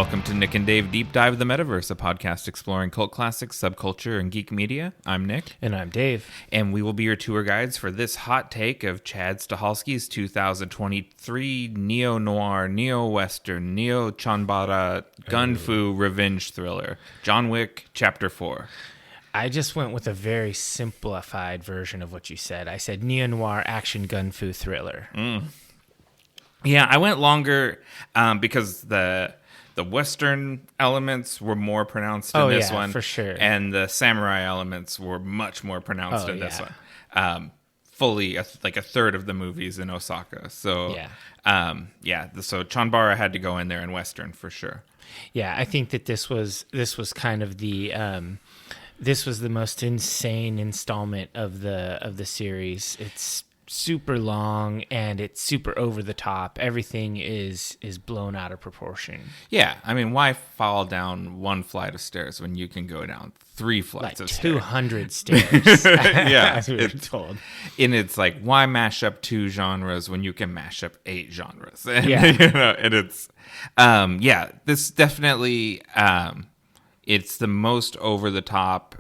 welcome to Nick and Dave Deep Dive the Metaverse, a podcast exploring cult classics, subculture, and geek media. I'm Nick. And I'm Dave. And we will be your tour guides for this hot take of Chad Stahelski's 2023 Neo-Noir, Neo-Western, Neo-Chanbara, gun-fu revenge thriller, John Wick, Chapter 4. I just went with a very simplified version of what you said. I said neo-noir action gun-fu thriller. Yeah, I went longer because the Western elements were more pronounced in this one. For sure. And the samurai elements were much more pronounced in this one. Fully, like a third of the movies in Osaka. So, so Chanbara had to go in there in Western for sure. Yeah, I think that this was kind of the this was the most insane installment of the series. It's super long and it's super over the top. Everything is blown out of proportion. Yeah, I mean, why fall down one flight of stairs when you can go down 3 flights of stairs? 200 stairs. Yeah, as we were told. And it's like, why mash up 2 genres when you can mash up 8 genres? And, Yeah, and it's this definitely it's the most over the top.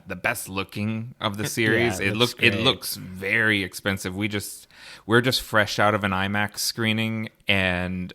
The best looking of the series. Yeah, it looks very expensive. We're just fresh out of an IMAX screening, and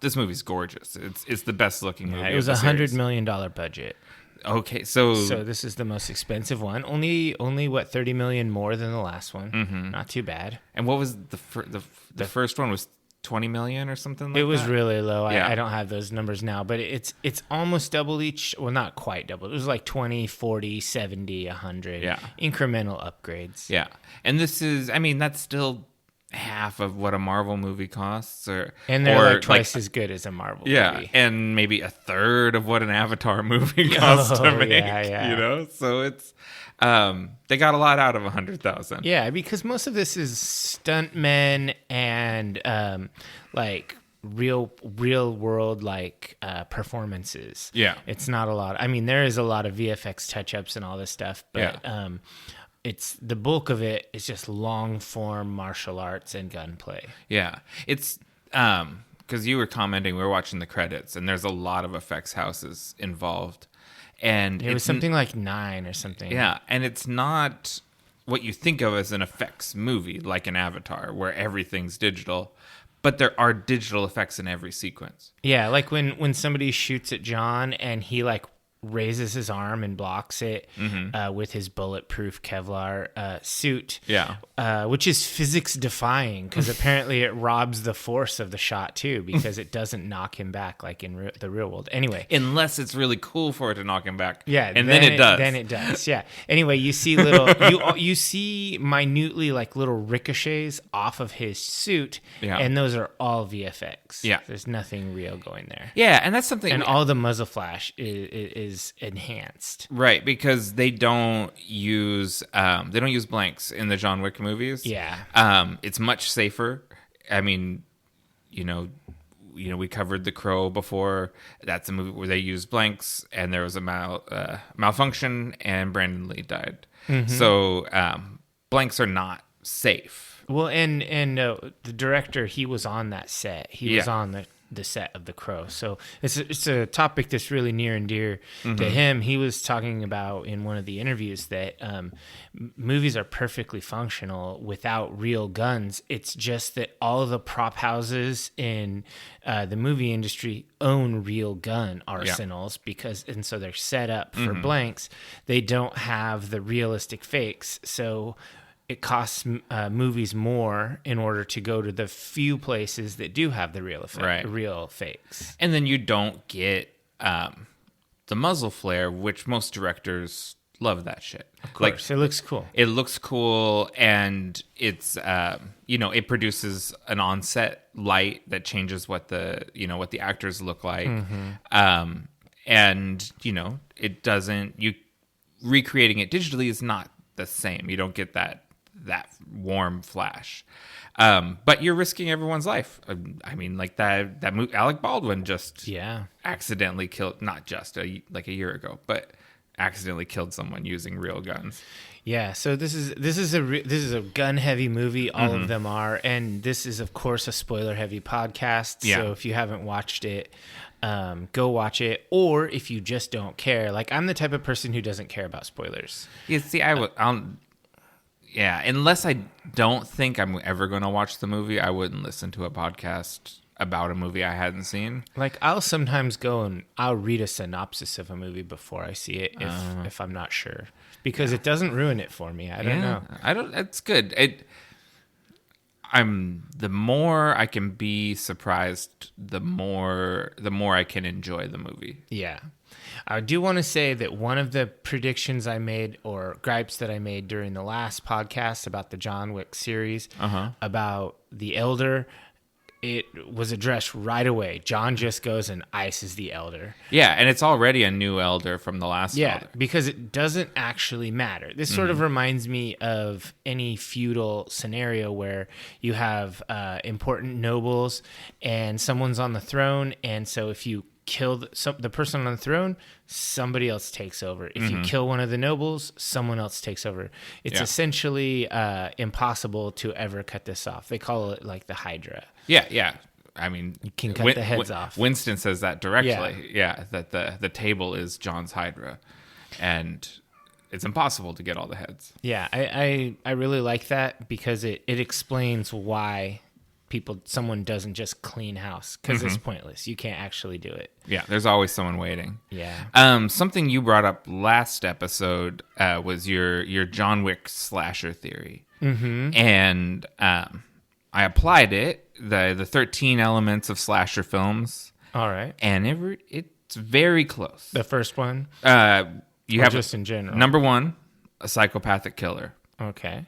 this movie's gorgeous. It's the best looking movie. It was $100 million budget. Okay, so this is the most expensive one. Only what, $30 million more than the last one. Mm-hmm. Not too bad. And what was the first one was 20 million or something like that? It was really low. Yeah. I don't have those numbers now, but it's almost double each. Well, not quite double. It was like 20, 40, 70, 100. Yeah. Incremental upgrades. Yeah. And this is, I mean, that's still half of what a Marvel movie costs. And they're like twice as good as a Marvel movie. Yeah. And maybe a third of what an Avatar movie costs to make. Yeah. You know? So it's, they got a lot out of 100,000. Yeah, because most of this is stuntmen and like real world performances. Yeah. It's not a lot. I mean, there is a lot of VFX touch-ups and all this stuff, but it's the bulk of it is just long form martial arts and gunplay. Yeah. It's because you were commenting, we were watching the credits, and there's a lot of effects houses involved. And it was something like 9 or something. Yeah, and it's not what you think of as an effects movie, like an Avatar, where everything's digital, but there are digital effects in every sequence. Yeah, like when somebody shoots at John and he like raises his arm and blocks it with his bulletproof Kevlar suit. Yeah. Which is physics defying because apparently it robs the force of the shot too because it doesn't knock him back like in the real world. Anyway. Unless it's really cool for it to knock him back. Yeah. And then it does. Then it does. Yeah. Anyway, you see you see minutely like little ricochets off of his suit. Yeah. And those are all VFX. Yeah. There's nothing real going there. Yeah. And that's something. And all the muzzle flash is enhanced, right? Because they don't use blanks in the John Wick movies. Yeah, it's much safer. I mean, we covered The Crow before. That's a movie where they used blanks, and there was a malfunction, and Brandon Lee died. Mm-hmm. So blanks are not safe. Well, and the director, he was on that set. He was on the set of The Crow. So it's a topic that's really near and dear to him. He was talking about in one of the interviews that movies are perfectly functional without real guns. It's just that all of the prop houses in the movie industry own real gun arsenals and so they're set up for blanks. They don't have the realistic fakes. So it costs movies more in order to go to the few places that do have the real fakes. And then you don't get the muzzle flare, which most directors love that shit. Of course, it looks cool. It looks cool, and it's it produces an on-set light that changes what the actors look like, and it doesn't. Recreating it digitally is not the same. You don't get that warm flash, but you're risking everyone's life. I mean, like that Alec Baldwin just accidentally killed, not just a year ago, but accidentally killed someone using real guns. Yeah, so this is a gun heavy movie. All of them are, and this is of course a spoiler heavy podcast. Yeah. So if you haven't watched it, go watch it. Or if you just don't care, like I'm the type of person who doesn't care about spoilers. Yeah, see, unless I don't think I'm ever going to watch the movie, I wouldn't listen to a podcast about a movie I hadn't seen. Like I'll sometimes go and I'll read a synopsis of a movie before I see it if I'm not sure, because it doesn't ruin it for me. I don't know. It's good. The more I can be surprised, the more I can enjoy the movie. Yeah. I do want to say that one of the predictions I made, or gripes that I made during the last podcast about the John Wick series, about the Elder, it was addressed right away. John just goes and ices the Elder. Yeah, and it's already a new Elder from the last Elder. Because it doesn't actually matter. This sort of reminds me of any feudal scenario where you have important nobles and someone's on the throne, and so if you kill the person on the throne, somebody else takes over. If you kill one of the nobles, someone else takes over. It's essentially impossible to ever cut this off. They call it like the Hydra. Yeah. I mean, you can cut the heads off. Winston says that directly. Yeah, that the table is John's Hydra, and it's impossible to get all the heads. Yeah, I really like that because it explains why someone doesn't just clean house, because it's pointless. You can't actually do it. Yeah, there's always someone waiting. Yeah. Something you brought up last episode was your John Wick slasher theory, and I applied it, the 13 elements of slasher films. All right. And it's very close. The first one? You have just in general. Number 1, a psychopathic killer. Okay.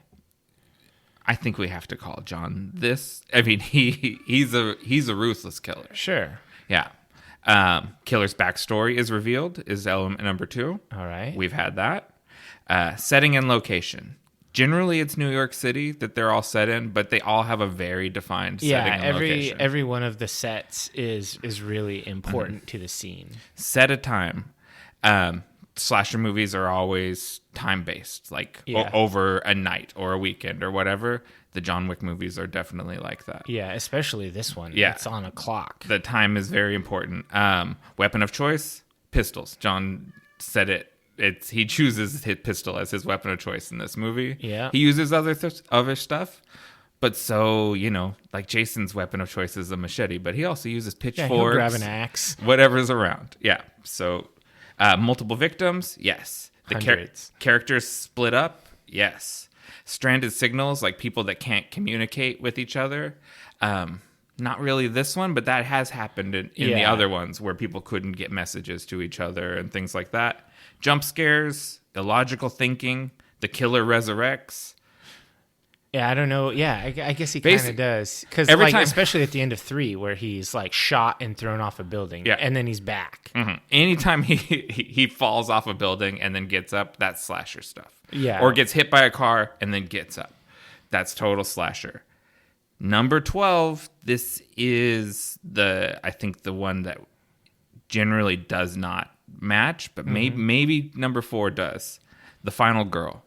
I think we have to call John this. I mean, he's a ruthless killer. Sure. Yeah. Killer's backstory is revealed, is element number 2. All right. We've had that. Setting and location. Generally, it's New York City that they're all set in, but they all have a very defined setting and location. Every one of the sets is really important to the scene. Set a time. Slasher movies are always time-based, like over a night or a weekend or whatever. The John Wick movies are definitely like that. Yeah, especially this one. Yeah. It's on a clock. The time is very important. Weapon of choice, pistols. John said it. He chooses his pistol as his weapon of choice in this movie. Yeah. He uses other stuff, but so, like Jason's weapon of choice is a machete, but he also uses pitchforks. He'll grab an axe. Whatever's around. Yeah. So, multiple victims? Yes. The characters split up? Yes. Stranded signals, like people that can't communicate with each other? Not really this one, but that has happened in the other ones where people couldn't get messages to each other and things like that. Jump scares, illogical thinking, the killer resurrects. Yeah, I don't know. Yeah, I guess he kind of does. Because especially at the end of 3, where he's like shot and thrown off a building, and then he's back. Anytime he falls off a building and then gets up, that's slasher stuff. Yeah. Or gets hit by a car and then gets up. That's total slasher. Number 12, this is I think the one that generally does not match, but maybe number 4 does. The Final Girl.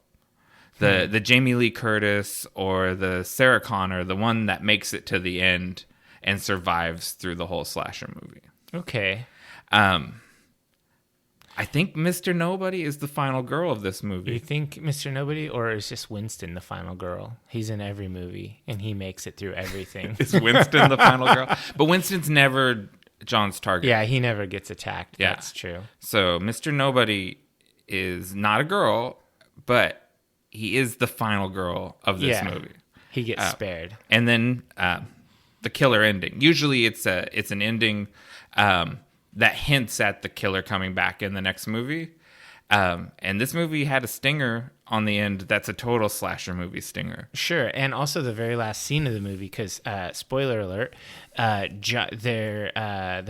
The Jamie Lee Curtis or the Sarah Connor, the one that makes it to the end and survives through the whole slasher movie. Okay. I think Mr. Nobody is the final girl of this movie. You think Mr. Nobody, or is just Winston the final girl? He's in every movie and he makes it through everything. Is Winston the final girl? But Winston's never John's target. Yeah, he never gets attacked. Yeah. That's true. So Mr. Nobody is not a girl, but he is the final girl of this movie. He gets spared. And then the killer ending. Usually it's an ending that hints at the killer coming back in the next movie. And this movie had a stinger on the end that's a total slasher movie stinger. Sure, and also the very last scene of the movie, because, spoiler alert, the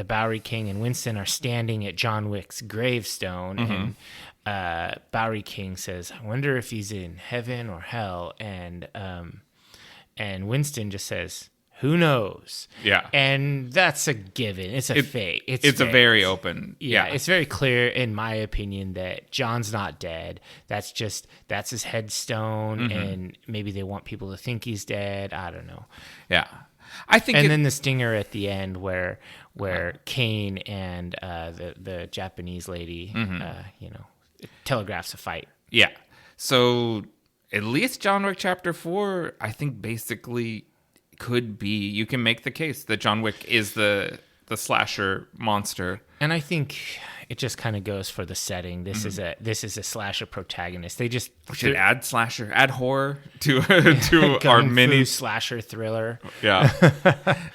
Bowery King and Winston are standing at John Wick's gravestone, and Bowery King says, I wonder if he's in heaven or hell, and Winston just says, Who knows? Yeah. And that's a given. It's a fate. It's a very open. Yeah, it's very clear, in my opinion, that John's not dead. That's his headstone, and maybe they want people to think he's dead. I don't know. Yeah. I think. And then the stinger at the end where Kane and the Japanese lady, telegraphs a fight. Yeah. So at least John Wick Chapter 4, I think basically could be, you can make the case that John Wick is the slasher monster. And I think it just kind of goes for the setting. This is a slasher protagonist. We should add horror to our mini slasher thriller. Yeah.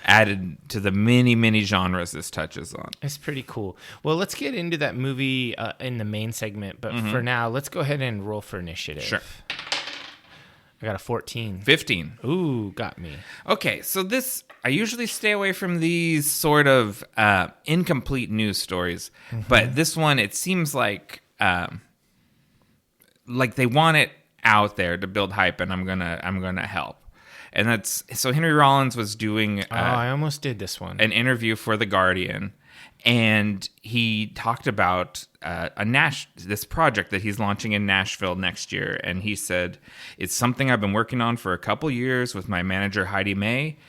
Added to the many genres this touches on. It's pretty cool. Well, let's get into that movie in the main segment, but for now, let's go ahead and roll for initiative. Sure. I got a 14. 15. Ooh, got me. Okay, so I usually stay away from these sort of incomplete news stories, but this one, it seems like they want it out there to build hype, and I'm gonna help. And that's so Henry Rollins was doing. I almost did this one. An interview for The Guardian, and he talked about this project that he's launching in Nashville next year. And he said, it's something I've been working on for a couple years with my manager, Heidi May,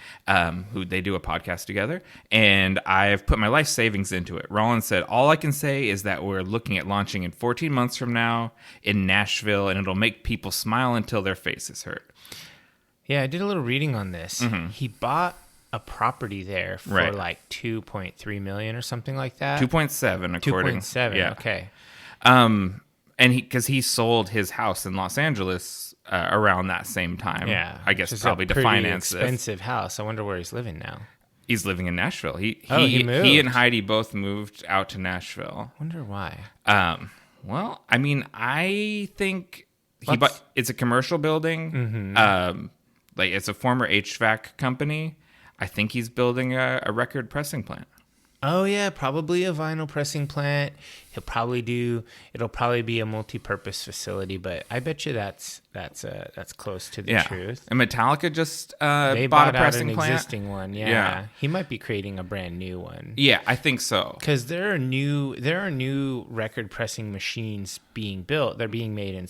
who they do a podcast together. And I've put my life savings into it. Rollins said, all I can say is that we're looking at launching in 14 months from now in Nashville, and it'll make people smile until their faces hurt. Yeah, I did a little reading on this. He bought a property there for like $2.3 million or something like that. 2.7 according. 2.7. Yeah. Okay. And because he sold his house in Los Angeles around that same time. Yeah. I guess probably to finance this. Expensive house. I wonder where he's living now. He's living in Nashville. He moved. He and Heidi both moved out to Nashville. Wonder why. Well, I mean, I think it's a commercial building. It's a former HVAC company. I think he's building a record pressing plant. Oh yeah, probably a vinyl pressing plant. It'll probably be a multi-purpose facility, but I bet you that's close to the truth. And Metallica just they bought a out pressing an plant. Existing one. Yeah. He might be creating a brand new one. Yeah, I think so. Because there are new record pressing machines being built. They're being made in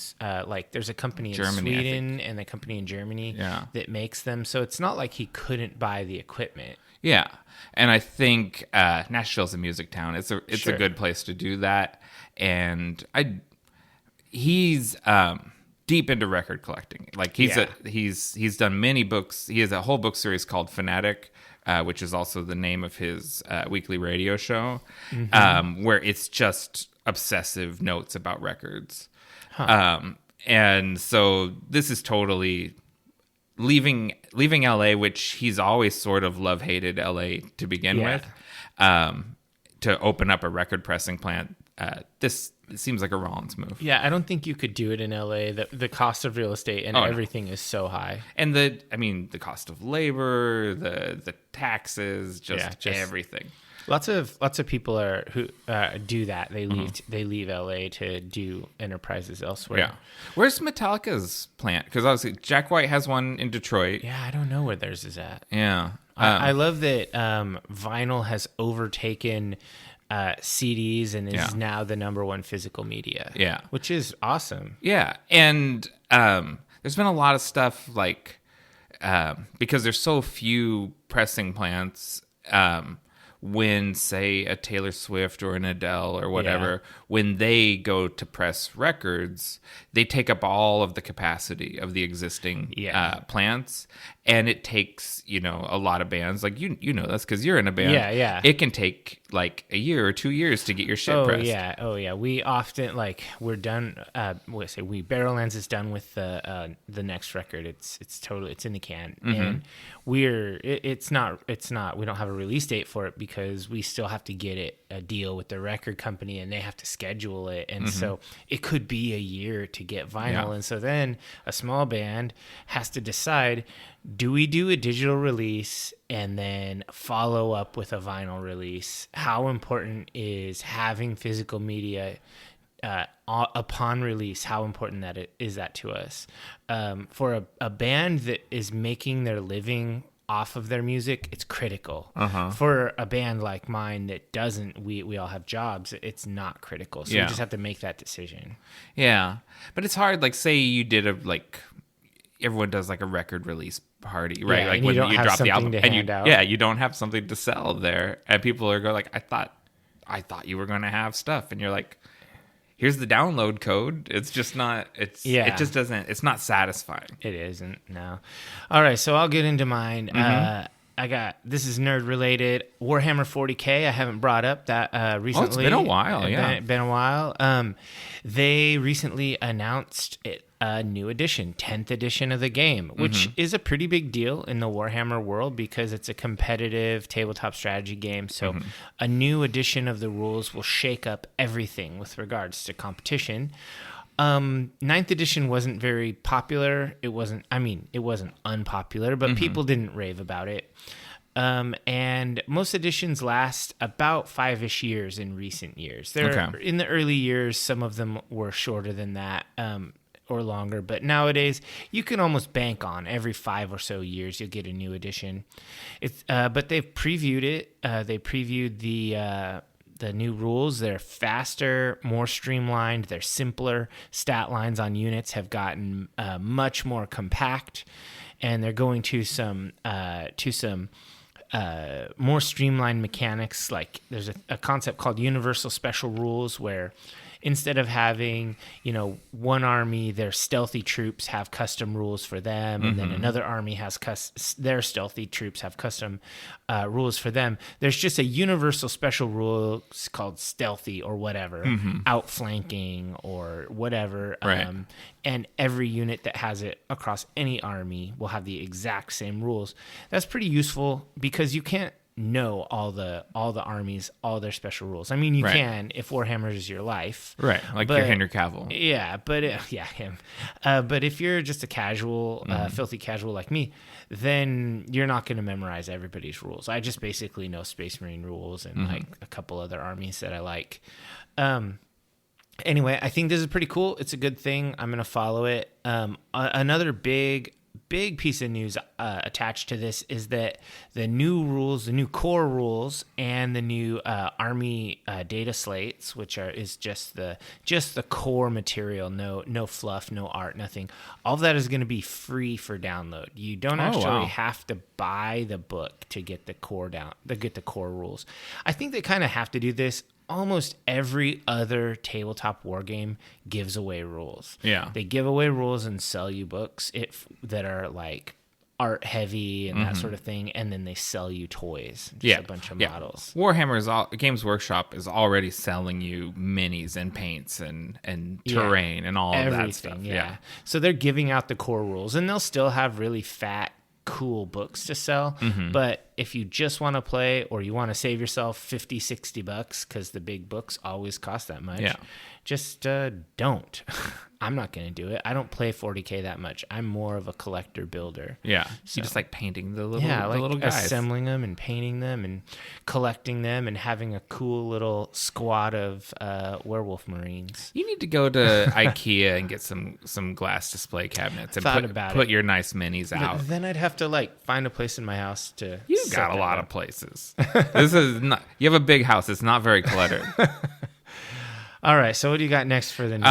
there's a company in Germany, Sweden and a company in Germany that makes them. So it's not like he couldn't buy the equipment. Yeah, and I think Nashville's a music town. It's a good place to do that, and he's deep into record collecting. Like he's done many books. He has a whole book series called Fanatic, which is also the name of his weekly radio show, where it's just obsessive notes about records. And so this is totally leaving LA, which he's always sort of love-hated LA to begin with, to open up a record pressing plant. This seems like a Rollins move. Yeah, I don't think you could do it in LA. The cost of real estate and everything is so high. And the cost of labor, the taxes, just everything. Lots of people who do that. They leave LA to do enterprises elsewhere. Yeah. Where's Metallica's plant? Because obviously Jack White has one in Detroit. Yeah, I don't know where theirs is at. Yeah. I love that vinyl has overtaken CDs and is now the number one physical media. Yeah. Which is awesome. Yeah. And there's been a lot of stuff like because there's so few pressing plants. When, say, a Taylor Swift or an Adele or whatever, when they go to press records, they take up all of the capacity of the existing plants, and it takes a lot of bands. Like you know that's because you're in a band. Yeah. It can take like a year or 2 years to get your shit pressed. Oh yeah. We often we're done. Barrowlands is done with the next record. It's in the can, and it's not. We don't have a release date for it because we still have to get a deal with the record company, and they have to schedule it, and so it could be a year to get vinyl, and so then a small band has to decide: do we do a digital release and then follow up with a vinyl release? How important is having physical media upon release? How important is that to us? For a band that is making their living off of their music, it's critical. For a band like mine that doesn't, we all have jobs, it's not critical. So you just have to make that decision. Yeah. But it's hard. Like, say you did everyone does like a record release party, right? Yeah, like and when you don't you have drop the something album to and hand out. you don't have something to sell there. And people are going like, I thought you were going to have stuff. And you're like, here's the download code. It's just not, it just doesn't, it's not satisfying. It isn't, no. All right, so I'll get into mine. This is nerd related. Warhammer 40K, I haven't brought up that recently. Oh, it's been a while, yeah. Been a while. They recently announced a new edition, 10th edition of the game, which is a pretty big deal in the Warhammer world because it's a competitive tabletop strategy game. So a new edition of the rules will shake up everything with regards to competition. 9th edition wasn't very popular. It wasn't unpopular, but people didn't rave about it. And most editions last about 5-ish years in recent years. In the early years, some of them were shorter than that, or longer, but nowadays you can almost bank on every 5 or so years you'll get a new edition. But they've previewed it. They previewed the new rules. They're faster, more streamlined, they're simpler. Stat lines on units have gotten much more compact, and they're going to some more streamlined mechanics. Like there's a concept called universal special rules where instead of having, one army, their stealthy troops have custom rules for them, and then another army has their stealthy troops have custom rules for them. There's just a universal special rule called stealthy or whatever, outflanking or whatever. Right. And every unit that has it across any army will have the exact same rules. That's pretty useful because you can't know all the armies, all their special rules. I mean, you can if Warhammer is your life, right? Like your Henry Cavill. Yeah, but him. But if you're just a casual, filthy casual like me, then you're not going to memorize everybody's rules. I just basically know Space Marine rules and like a couple other armies that I like. Anyway, I think this is pretty cool. It's a good thing. I'm going to follow it. Another big piece of news attached to this is that the new rules, the new core rules, and the new army data slates, which is just the core material, no fluff, no art, nothing. All of that is going to be free for download. You don't actually have to buy the book to get the core rules. I think they kind of have to do this. Almost every other tabletop war game gives away rules. Yeah. They give away rules and sell you books that are like art heavy and that sort of thing, and then they sell you toys. A bunch of models. Games Workshop is already selling you minis and paints and terrain and all of that stuff. Yeah. So they're giving out the core rules, and they'll still have really fat, cool books to sell. But if you just want to play or you want to save yourself $50-$60 because the big books always cost that much, just don't. I'm not going to do it. I don't play 40K that much. I'm more of a collector builder. Yeah. So you just like painting the little guys. Assembling them and painting them and collecting them and having a cool little squad of werewolf marines. You need to go to IKEA and get some glass display cabinets and put your nice minis out. But then I'd have to find a place in my house to. You got a lot of places. This is not. You have a big house. It's not very cluttered. All right, so what do you got next for the news?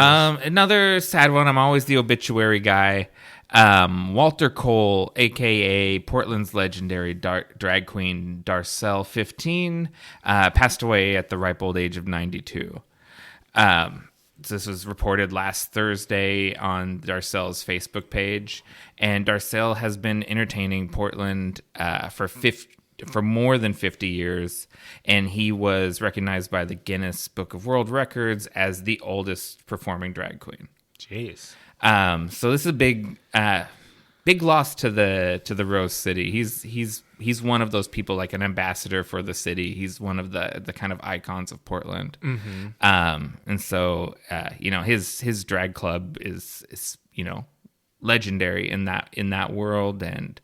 Another sad one. I'm always the obituary guy. Walter Cole, a.k.a. Portland's legendary drag queen Darcel 15, passed away at the ripe old age of 92. This was reported last Thursday on Darcel's Facebook page, and Darcel has been entertaining Portland for more than 50 years, and he was recognized by the Guinness Book of World Records as the oldest performing drag queen. Jeez. So this is a big loss to the Rose City. He's one of those people, like an ambassador for the city. He's one of the kind of icons of Portland. And so his drag club is legendary in that world, and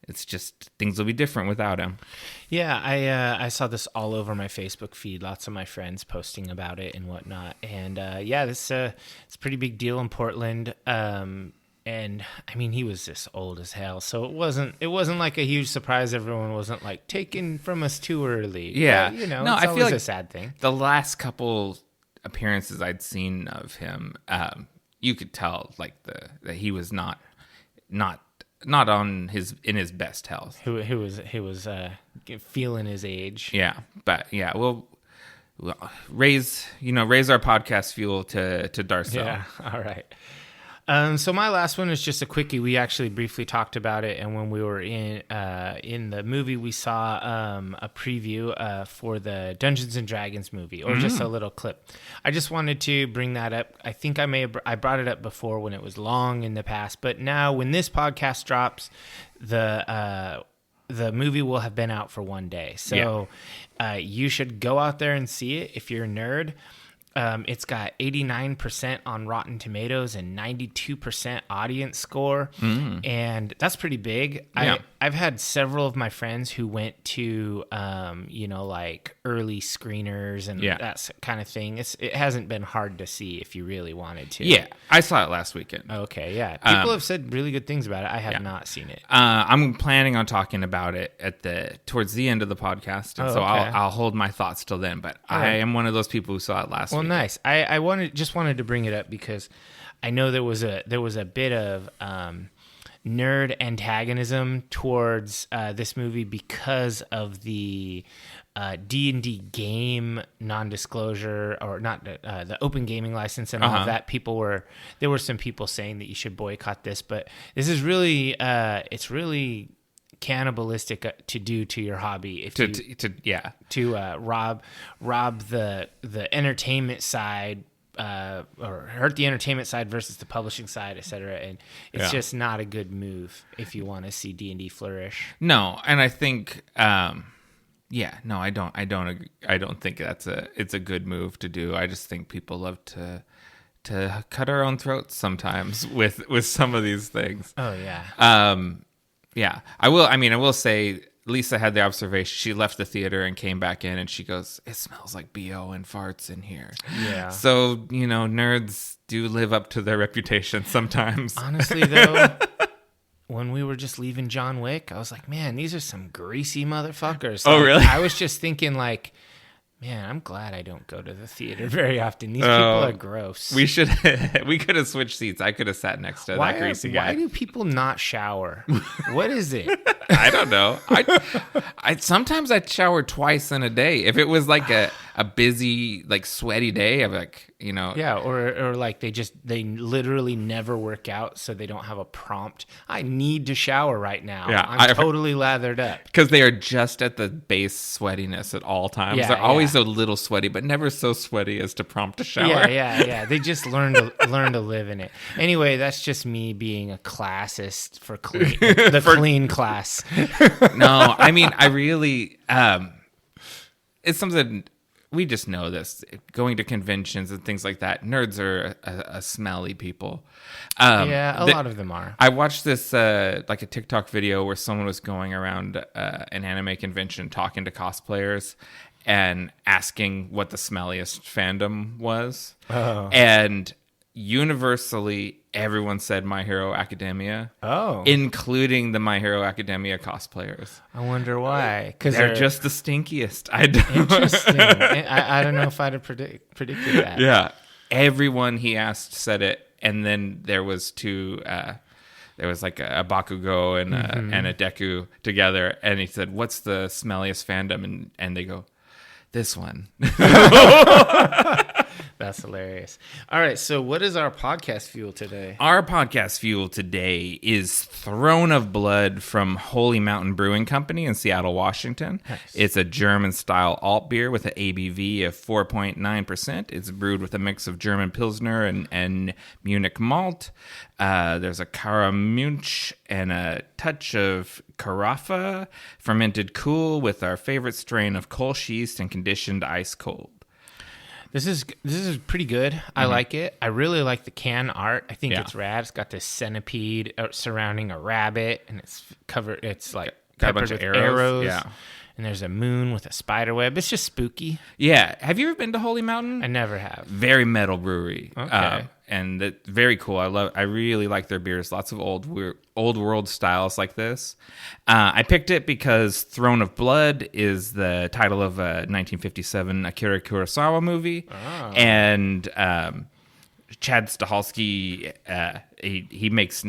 it's just things will be different without him. Yeah, I saw this all over my Facebook feed. Lots of my friends posting about it and whatnot. And it's a pretty big deal in Portland. And And I mean, he was just old as hell, so it wasn't like a huge surprise. Everyone wasn't like taken from us too early. Yeah, but, no, I feel like a sad thing. The last couple appearances I'd seen of him, you could tell like that he was not on in his best health. He was feeling his age. Yeah, but yeah, we'll raise our podcast fuel to Darcel. Yeah, all right. So my last one is just a quickie. We actually briefly talked about it, and when we were in the movie, we saw a preview for the Dungeons and Dragons movie, or just a little clip. I just wanted to bring that up. I think I brought it up before when it was long in the past, but now when this podcast drops, the movie will have been out for one day. So you should go out there and see it if you're a nerd. It's got 89% on Rotten Tomatoes and 92% audience score. And that's pretty big. Yeah. I've had several of my friends who went to, like early screeners and that kind of thing. It hasn't been hard to see if you really wanted to. Yeah, I saw it last weekend. Okay, yeah. People have said really good things about it. I have not seen it. I'm planning on talking about it towards the end of the podcast, and so okay. I'll hold my thoughts till then. But I am one of those people who saw it last week. Nice. I wanted to bring it up because I know there was a bit of nerd antagonism towards this movie because of the D&D game non-disclosure, or not the open gaming license and all of that. There were some people saying that you should boycott this, but this is really it's really cannibalistic to do to your hobby if to rob the entertainment side or hurt the entertainment side versus the publishing side, etc. And it's just not a good move if you want to see D&D flourish. No, and I think I don't think it's a good move to do. I just think people love to cut our own throats sometimes with some of these things. Oh yeah. Yeah, I will say Lisa had the observation. She left the theater and came back in, and she goes, "It smells like BO and farts in here." Yeah. So, nerds do live up to their reputation sometimes. Honestly, though, when we were just leaving John Wick, I was like, man, these are some greasy motherfuckers. Oh, really? I was just thinking, like, man, I'm glad I don't go to the theater very often. These people are gross. We could have switched seats. I could have sat next to that greasy guy. Why do people not shower? What is it? I don't know. I sometimes I shower twice in a day. If it was like a busy, like sweaty day, I'm like, Yeah, or like they literally never work out, so they don't have a prompt. I need to shower right now. Yeah, I'm totally lathered up. Because they are just at the base sweatiness at all times. Yeah, They're always a little sweaty, but never so sweaty as to prompt a shower. Yeah. They just learn to live in it. Anyway, that's just me being a classist for clean, clean class. No, I mean, I really, it's something, we just know this. Going to conventions and things like that, nerds are a smelly people. A lot of them are. I watched this, like a TikTok video where someone was going around an anime convention talking to cosplayers and asking what the smelliest fandom was. Oh. And universally, everyone said My Hero Academia. Oh. Including the My Hero Academia cosplayers. I wonder why. Because they're just the stinkiest. Interesting. I don't know if I'd have predicted that. Yeah. Everyone he asked said it. And then there was there was like a Bakugo and a Deku together. And he said, "What's the smelliest fandom?" And they go, "This one." That's hilarious. All right, so what is our podcast fuel today? Our podcast fuel today is Throne of Blood from Holy Mountain Brewing Company in Seattle, Washington. Nice. It's a German-style alt beer with an ABV of 4.9%. It's brewed with a mix of German Pilsner and Munich malt. There's a Karamunch and a touch of Carafa, fermented cool with our favorite strain of Kolsch yeast and conditioned ice cold. This is pretty good. I like it. I really like the can art. I think it's rad. It's got this centipede surrounding a rabbit, and it's covered. It's like got a bunch of arrows. Yeah, and there's a moon with a spider web. It's just spooky. Yeah. Have you ever been to Holy Mountain? I never have. Very metal brewery. Okay. And it's very cool. I really like their beers. Lots of old world styles like this. I picked it because Throne of Blood is the title of a 1957 Akira Kurosawa movie. Oh. And Chad Stahelski, he makes...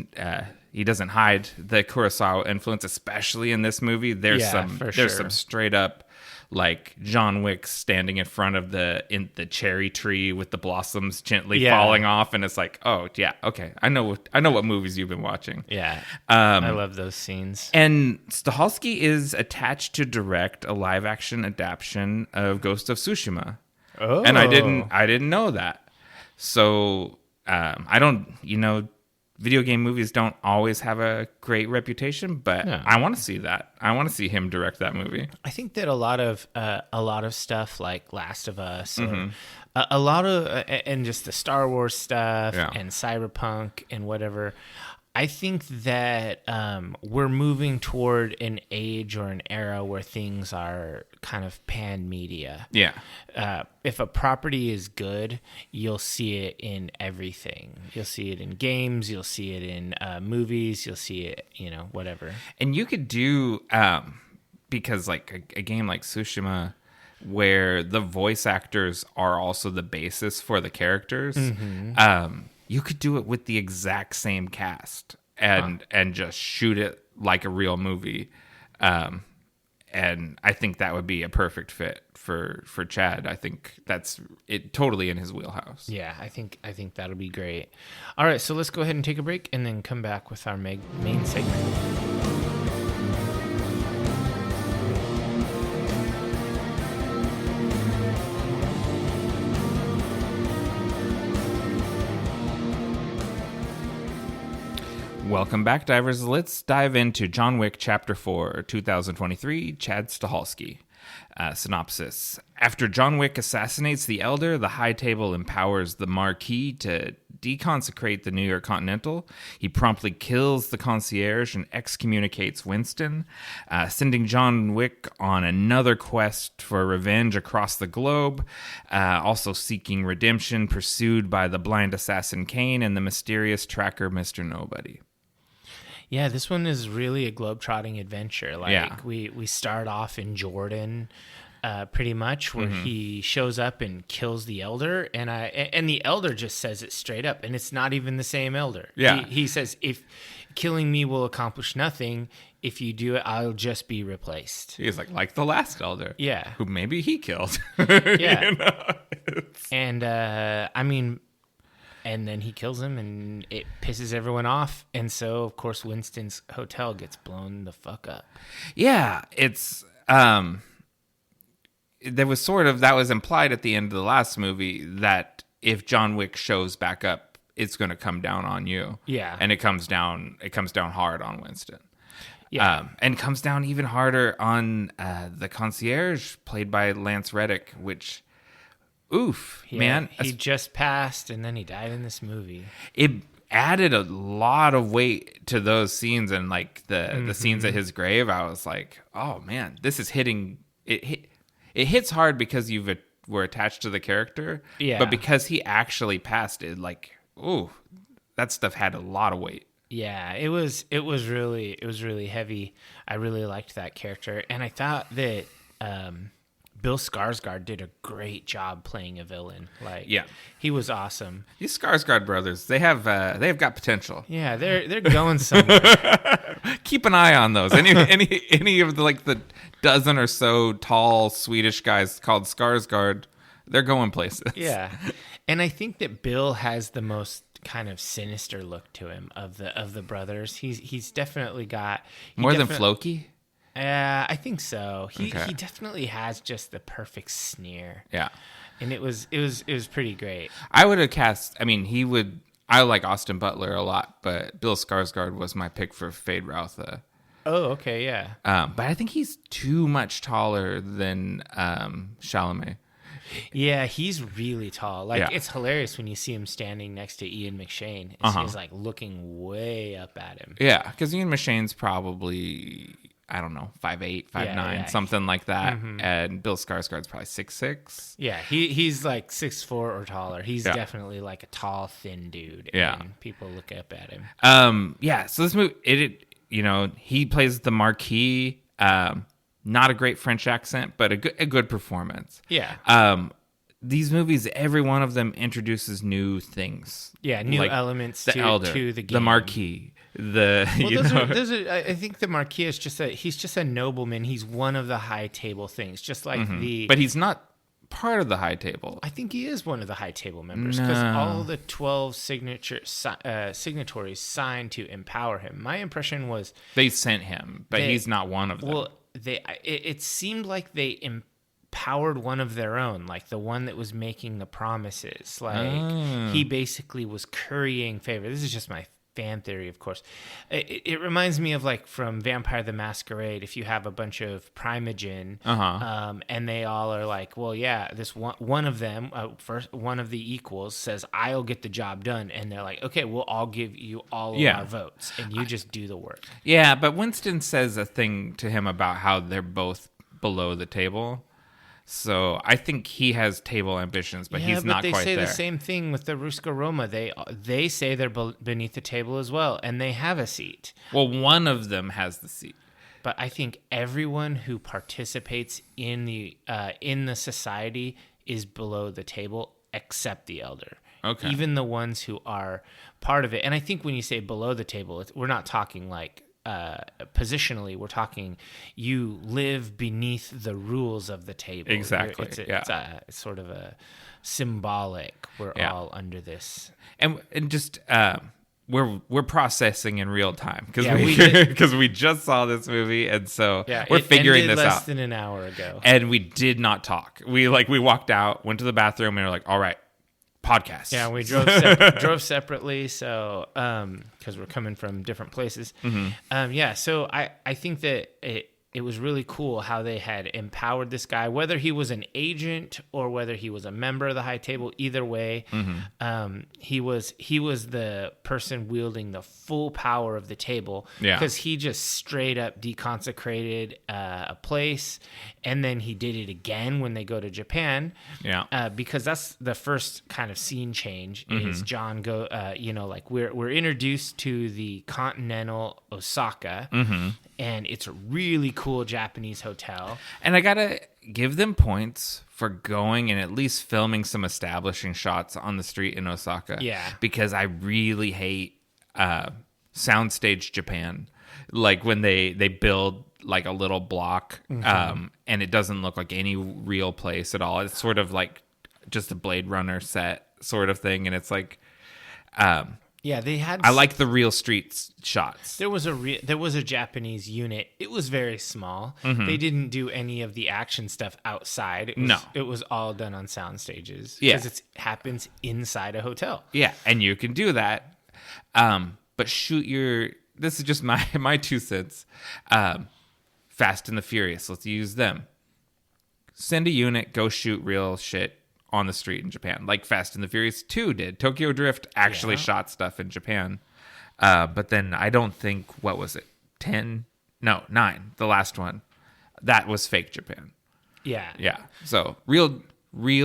he doesn't hide the Kurosawa influence, especially in this movie. There's some straight up like John Wick standing in front of the cherry tree with the blossoms gently falling off, and it's like, oh yeah, okay, I know what movies you've been watching. Yeah, I love those scenes. And Stahelski is attached to direct a live action adaptation of Ghost of Tsushima. Oh, and I didn't know that. So I don't, video game movies don't always have a great reputation, but I want to see that. I want to see him direct that movie. I think that a lot of stuff like Last of Us, or a lot of, and just the Star Wars stuff and Cyberpunk and whatever. I think that we're moving toward an age or an era where things are kind of pan media. Yeah. If a property is good, you'll see it in everything. You'll see it in games. You'll see it in movies. You'll see it, whatever. And you could do, because like a game like Tsushima, where the voice actors are also the basis for the characters, you could do it with the exact same cast and just shoot it like a real movie. And I think that would be a perfect fit for Chad. I think that's it, totally in his wheelhouse. Yeah, I think that'll be great. All right, so let's go ahead and take a break and then come back with our main segment. Welcome back, divers. Let's dive into John Wick Chapter 4, 2023, Chad Stahelski. Synopsis. After John Wick assassinates the Elder, the High Table empowers the Marquis to deconsecrate the New York Continental. He promptly kills the concierge and excommunicates Winston, sending John Wick on another quest for revenge across the globe, also seeking redemption, pursued by the blind assassin Kane and the mysterious tracker Mr. Nobody. Yeah, this one is really a globetrotting adventure. We start off in Jordan, pretty much, where he shows up and kills the Elder, and the Elder just says it straight up, and it's not even the same Elder. Yeah, he says, "If killing me will accomplish nothing, if you do it, I'll just be replaced." He's like the last Elder. Yeah, who maybe he killed. Yeah, and I mean. And then he kills him, and it pisses everyone off. And so, of course, Winston's hotel gets blown the fuck up. Yeah, it's there was that was implied at the end of the last movie that if John Wick shows back up, it's going to come down on you. Yeah, and it comes down hard on Winston. Yeah, and comes down even harder on the concierge played by Lance Reddick, which. Oof, yeah, man. He just passed, and then he died in this movie. It added a lot of weight to those scenes, and like the scenes at his grave. I was like, oh man, this is hitting. It hits hard because were attached to the character. Yeah. But because he actually passed it, like, ooh, that stuff had a lot of weight. Yeah, it was really heavy. I really liked that character, and I thought that Bill Skarsgård did a great job playing a villain. He was awesome. These Skarsgård brothers, they have got potential. Yeah, they're going somewhere. Keep an eye on those. Any of the dozen or so tall Swedish guys called Skarsgård, they're going places. Yeah, and I think that Bill has the most kind of sinister look to him of the brothers. He's definitely got more than Floki. I think so. He definitely has just the perfect sneer. Yeah, and it was pretty great. I would have cast. I mean, I like Austin Butler a lot, but Bill Skarsgård was my pick for Fade Routha. Oh, okay, yeah. But I think he's too much taller than Chalamet. Yeah, he's really tall. It's hilarious when you see him standing next to Ian McShane. He's like looking way up at him. Yeah, because Ian McShane's probably I don't know, 5'8", 5'9", Yeah. something like that. And Bill Skarsgård's probably 6'6". Yeah, he's like 6'4" or taller. He's Yeah. definitely like a tall, thin dude. Yeah. And people look up at him. So this movie, he plays the Marquis. Not a great French accent, but a good performance. Yeah. These movies, every one of them introduces new things. Yeah, new elements the Elder, to the game. the Marquis, I think the Marquis is he's just a nobleman. He's one of the high table things, just like but he's not part of the high table. I think he is one of the high table members because all the 12 signatories signed to empower him. My impression was they sent him, but he's not one of them. Well, it seemed like they empowered one of their own, like the one that was making the promises. Like he basically was currying favor. This is just my fan theory, of course. It reminds me of like from Vampire the Masquerade. If you have a bunch of Primogen, and they all are like, well, yeah, this one of them, first one of the equals says, "I'll get the job done," and they're like, "Okay, we'll all give you all of our votes, and you just do the work." Yeah, but Winston says a thing to him about how they're both below the table. So I think he has table ambitions, but he's not quite there. They say the same thing with the Ruska Roma. They say they're beneath the table as well, and they have a seat. Well, one of them has the seat. But I think everyone who participates in the society is below the table, except the Elder. Okay. Even the ones who are part of it. And I think when you say below the table, we're not talking like positionally, we're talking you live beneath the rules of the table. Exactly. It's sort of a symbolic. We're all under this, and just we're processing in real time because we just saw this movie, and so we're figuring this less out. Than an hour ago, and we did not talk. We walked out, went to the bathroom, and we're like, all right. Podcast. Yeah, we drove separately, so because we're coming from different places. So I think that it was really cool how they had empowered this guy, whether he was an agent or whether he was a member of the high table. Either way, he was the person wielding the full power of the table because he just straight up deconsecrated a place, and then he did it again when they go to Japan. Because that's the first kind of scene change is John we're introduced to the Continental Osaka, and it's a really cool Japanese hotel. And I gotta give them points for going and at least filming some establishing shots on the street in Osaka. Yeah. Because I really hate soundstage Japan. Like when they build like a little block and it doesn't look like any real place at all. It's sort of like just a Blade Runner set sort of thing. And it's like... they had. I like the real street shots. There was a Japanese unit. It was very small. They didn't do any of the action stuff outside. It was all done on sound stages. Because it happens inside a hotel. Yeah, and you can do that. But shoot your. This is just my 2 cents. Fast and the Furious. Let's use them. Send a unit. Go shoot real shit on the street in Japan, like Fast and the Furious 2 did. Tokyo Drift actually shot stuff in Japan. But then I don't think, what was it? 10? No, 9. The last one. That was fake Japan. Yeah. Yeah. So real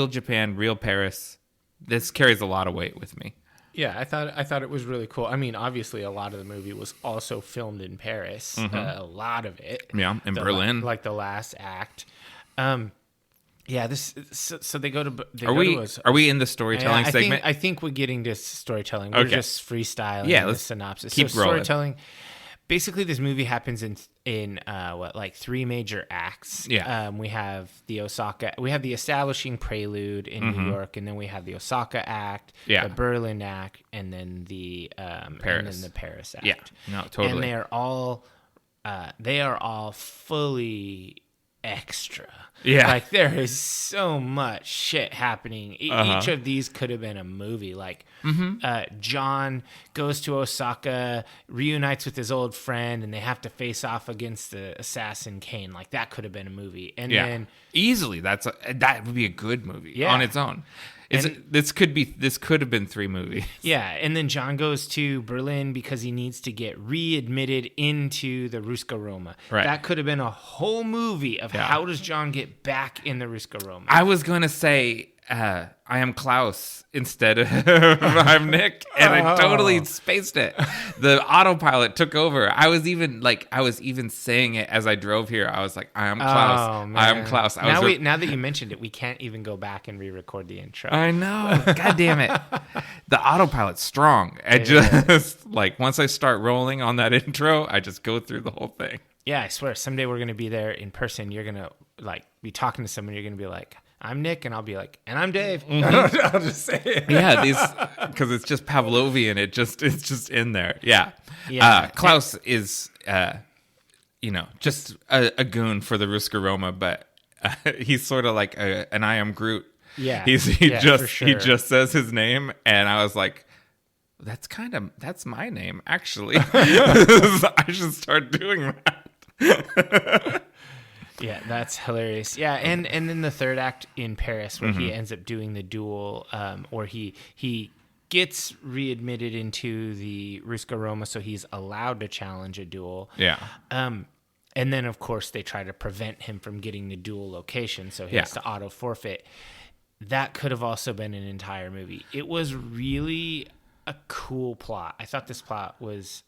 Japan, real Paris. This carries a lot of weight with me. Yeah, I thought it was really cool. I mean, obviously, a lot of the movie was also filmed in Paris. A lot of it. Yeah, in Berlin. Like the last act. Yeah, so they go to. Are we in the storytelling segment? I think we're getting to storytelling. We're just freestyling. Yeah, the synopsis. Keep rolling. Storytelling. Basically, this movie happens in 3 major acts. Yeah. We have the Osaka. We have the establishing prelude in New York, and then we have the Osaka act, the Berlin act, and then the Paris. and then the Paris act. Yeah. No, totally. And they are all fully extra. Yeah. Like there is so much shit happening. Each of these could have been a movie. Like John goes to Osaka, reunites with his old friend, and they have to face off against the assassin Kane. Like that could have been a movie. And then easily that would be a good movie on its own. This could have been 3 movies. Yeah, and then John goes to Berlin because he needs to get readmitted into the Ruska Roma. Right. That could have been a whole movie of how does John get back in the Ruska Roma. I was going to say I am Klaus instead of I'm Nick, and I totally spaced it. The autopilot took over. I was even saying it as I drove here. I was like, I am Klaus. Oh, man. I am Klaus. Now that you mentioned it, we can't even go back and re-record the intro. I know. God damn it. The autopilot's strong. I just like once I start rolling on that intro, I just go through the whole thing. Yeah, I swear someday we're going to be there in person. You're going to be talking to someone. You're going to be like, I'm Nick, and I'll be like, and I'm Dave. Mm-hmm. I'll just say it. Yeah, because it's just Pavlovian. It's just in there. Yeah. Klaus is, just a goon for the Ruska Roma, but he's sort of like an I am Groot. Yeah. He sure. just says his name, and I was like, that's my name actually. I should start doing that. Yeah, that's hilarious. Yeah, and then the third act in Paris where he ends up doing the duel, or he gets readmitted into the Ruska Roma, so he's allowed to challenge a duel. Yeah. And then, of course, they try to prevent him from getting the duel location, so he has to auto forfeit. That could have also been an entire movie. It was really a cool plot. I thought this plot was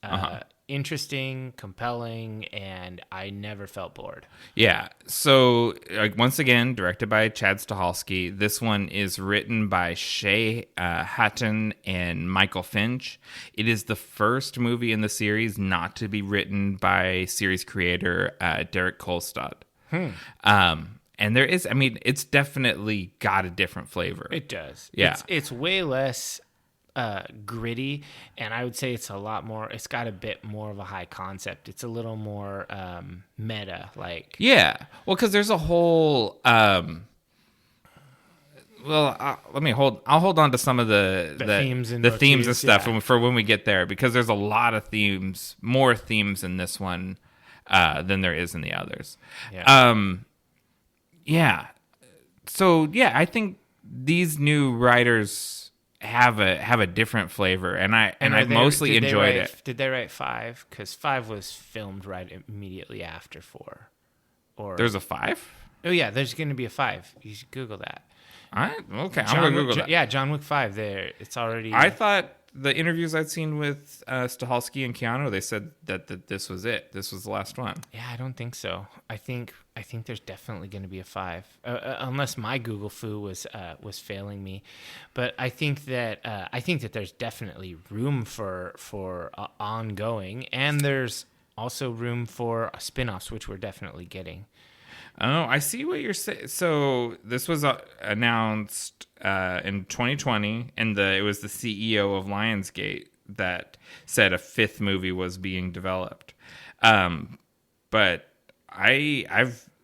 interesting, compelling, and I never felt bored. Yeah. So, once again, directed by Chad Stahelski. This one is written by Shay Hatton and Michael Finch. It is the first movie in the series not to be written by series creator Derek Kolstad. And there is, it's definitely got a different flavor. It does. Yeah. It's way less gritty, and I would say it's a lot more, it's got a bit more of a high concept. It's a little more meta, like. Yeah. Well, because there's a whole, I'll hold on to some of the themes and themes and stuff for when we get there, because there's a lot of themes, more themes in this one than there is in the others. Yeah. So I think these new writers have a different flavor, and I mostly enjoyed it. Did they write 5? Because 5 was filmed right immediately after 4. Or there's a 5? Oh yeah, there's going to be a 5. You should Google that. I'm gonna Google that. Yeah, John Wick 5. There, it's already. I thought the interviews I'd seen with Stahelski and Keanu, they said that this was it. This was the last one. Yeah, I don't think so. I think there's definitely going to be a 5, unless my Google foo was failing me. But I think that there's definitely room for ongoing, and there's also room for spin-offs, which we're definitely getting. Oh, I see what you're saying. So this was announced in 2020, and it was the CEO of Lionsgate that said a 5th movie was being developed. But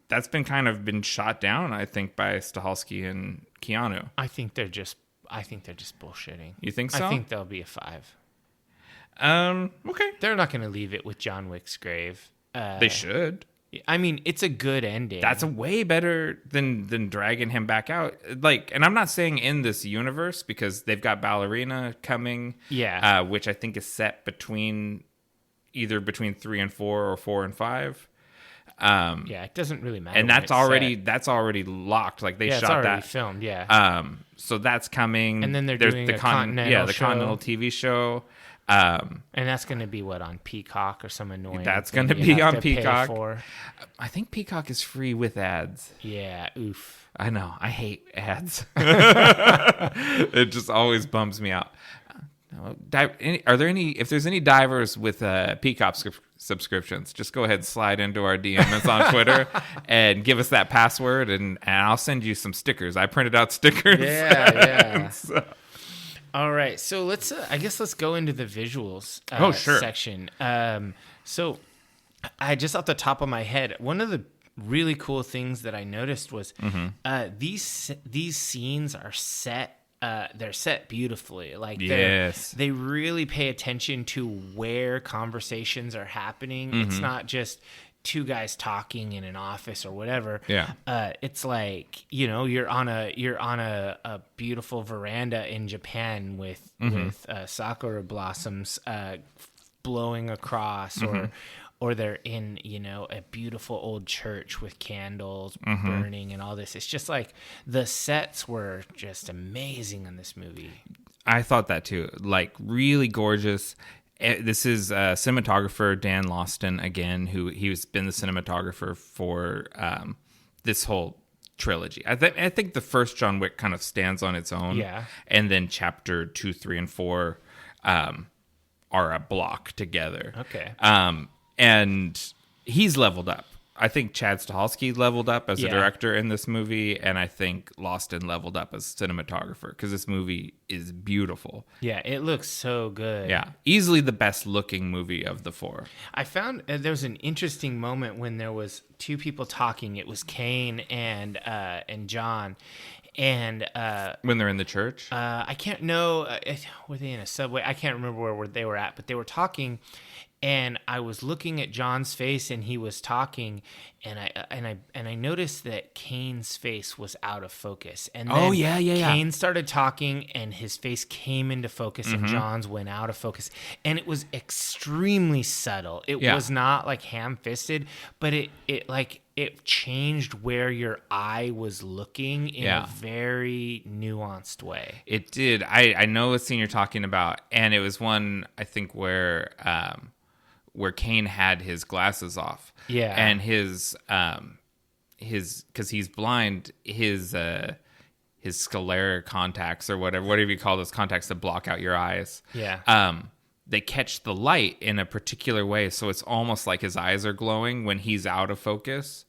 that's been shot down, I think, by Stahelski and Keanu. I think they're just bullshitting. You think so? I think there'll be a 5. Okay. They're not going to leave it with John Wick's grave. They should. It's a good ending. That's a way better than dragging him back out. And I'm not saying in this universe, because they've got Ballerina coming. Yeah. Which I think is set between 3 and 4 or 4 and 5. Yeah, it doesn't really matter. And that's already locked. Like they shot already that filmed. Yeah. So that's coming. And then there's doing the Continental show. Continental TV show. And that's going to be on Peacock or some annoying. That's going to be on Peacock. For. I think Peacock is free with ads. Yeah, oof. I know. I hate ads. It just always bums me out. Are there any? If there's any divers with Peacock subscriptions, just go ahead and slide into our DMs on Twitter and give us that password, and I'll send you some stickers. I printed out stickers. Yeah. All right, so let's go into the visuals section. So I just off the top of my head, one of the really cool things that I noticed was these scenes are set. They're set beautifully. They really pay attention to where conversations are happening. It's not just two guys talking in an office or whatever. Yeah. It's like, you're on a beautiful veranda in Japan with sakura blossoms blowing across, or they're in, a beautiful old church with candles burning and all this. It's just like the sets were just amazing in this movie. I thought that too. Like, really gorgeous. This is cinematographer Dan Lawson again, he's been the cinematographer for this whole trilogy. I think the first John Wick kind of stands on its own. Yeah. And then chapter 2, 3, and 4 are a block together. Okay. And he's leveled up. I think Chad Stahelski leveled up as a Yeah. director in this movie, and I think Lawson leveled up as cinematographer, because this movie is beautiful. Yeah, it looks so good. Yeah, easily the best looking movie of the four. I found there was an interesting moment when there was two people talking. It was Kane and John, and When they're in the church? I can't know. Were they in a subway? I can't remember where they were at, but they were talking. And I was looking at John's face, and he was talking, and I noticed that Kane's face was out of focus. And then Kane started talking, and his face came into focus, and John's went out of focus. And it was extremely subtle. It was not like ham-fisted, but it changed where your eye was looking in a very nuanced way. It did. I know what scene you're talking about, and it was one, I think, where Kane had his glasses off. Yeah. And his because he's blind, his sclera contacts, or whatever you call those contacts that block out your eyes. Yeah. They catch the light in a particular way, so it's almost like his eyes are glowing when he's out of focus.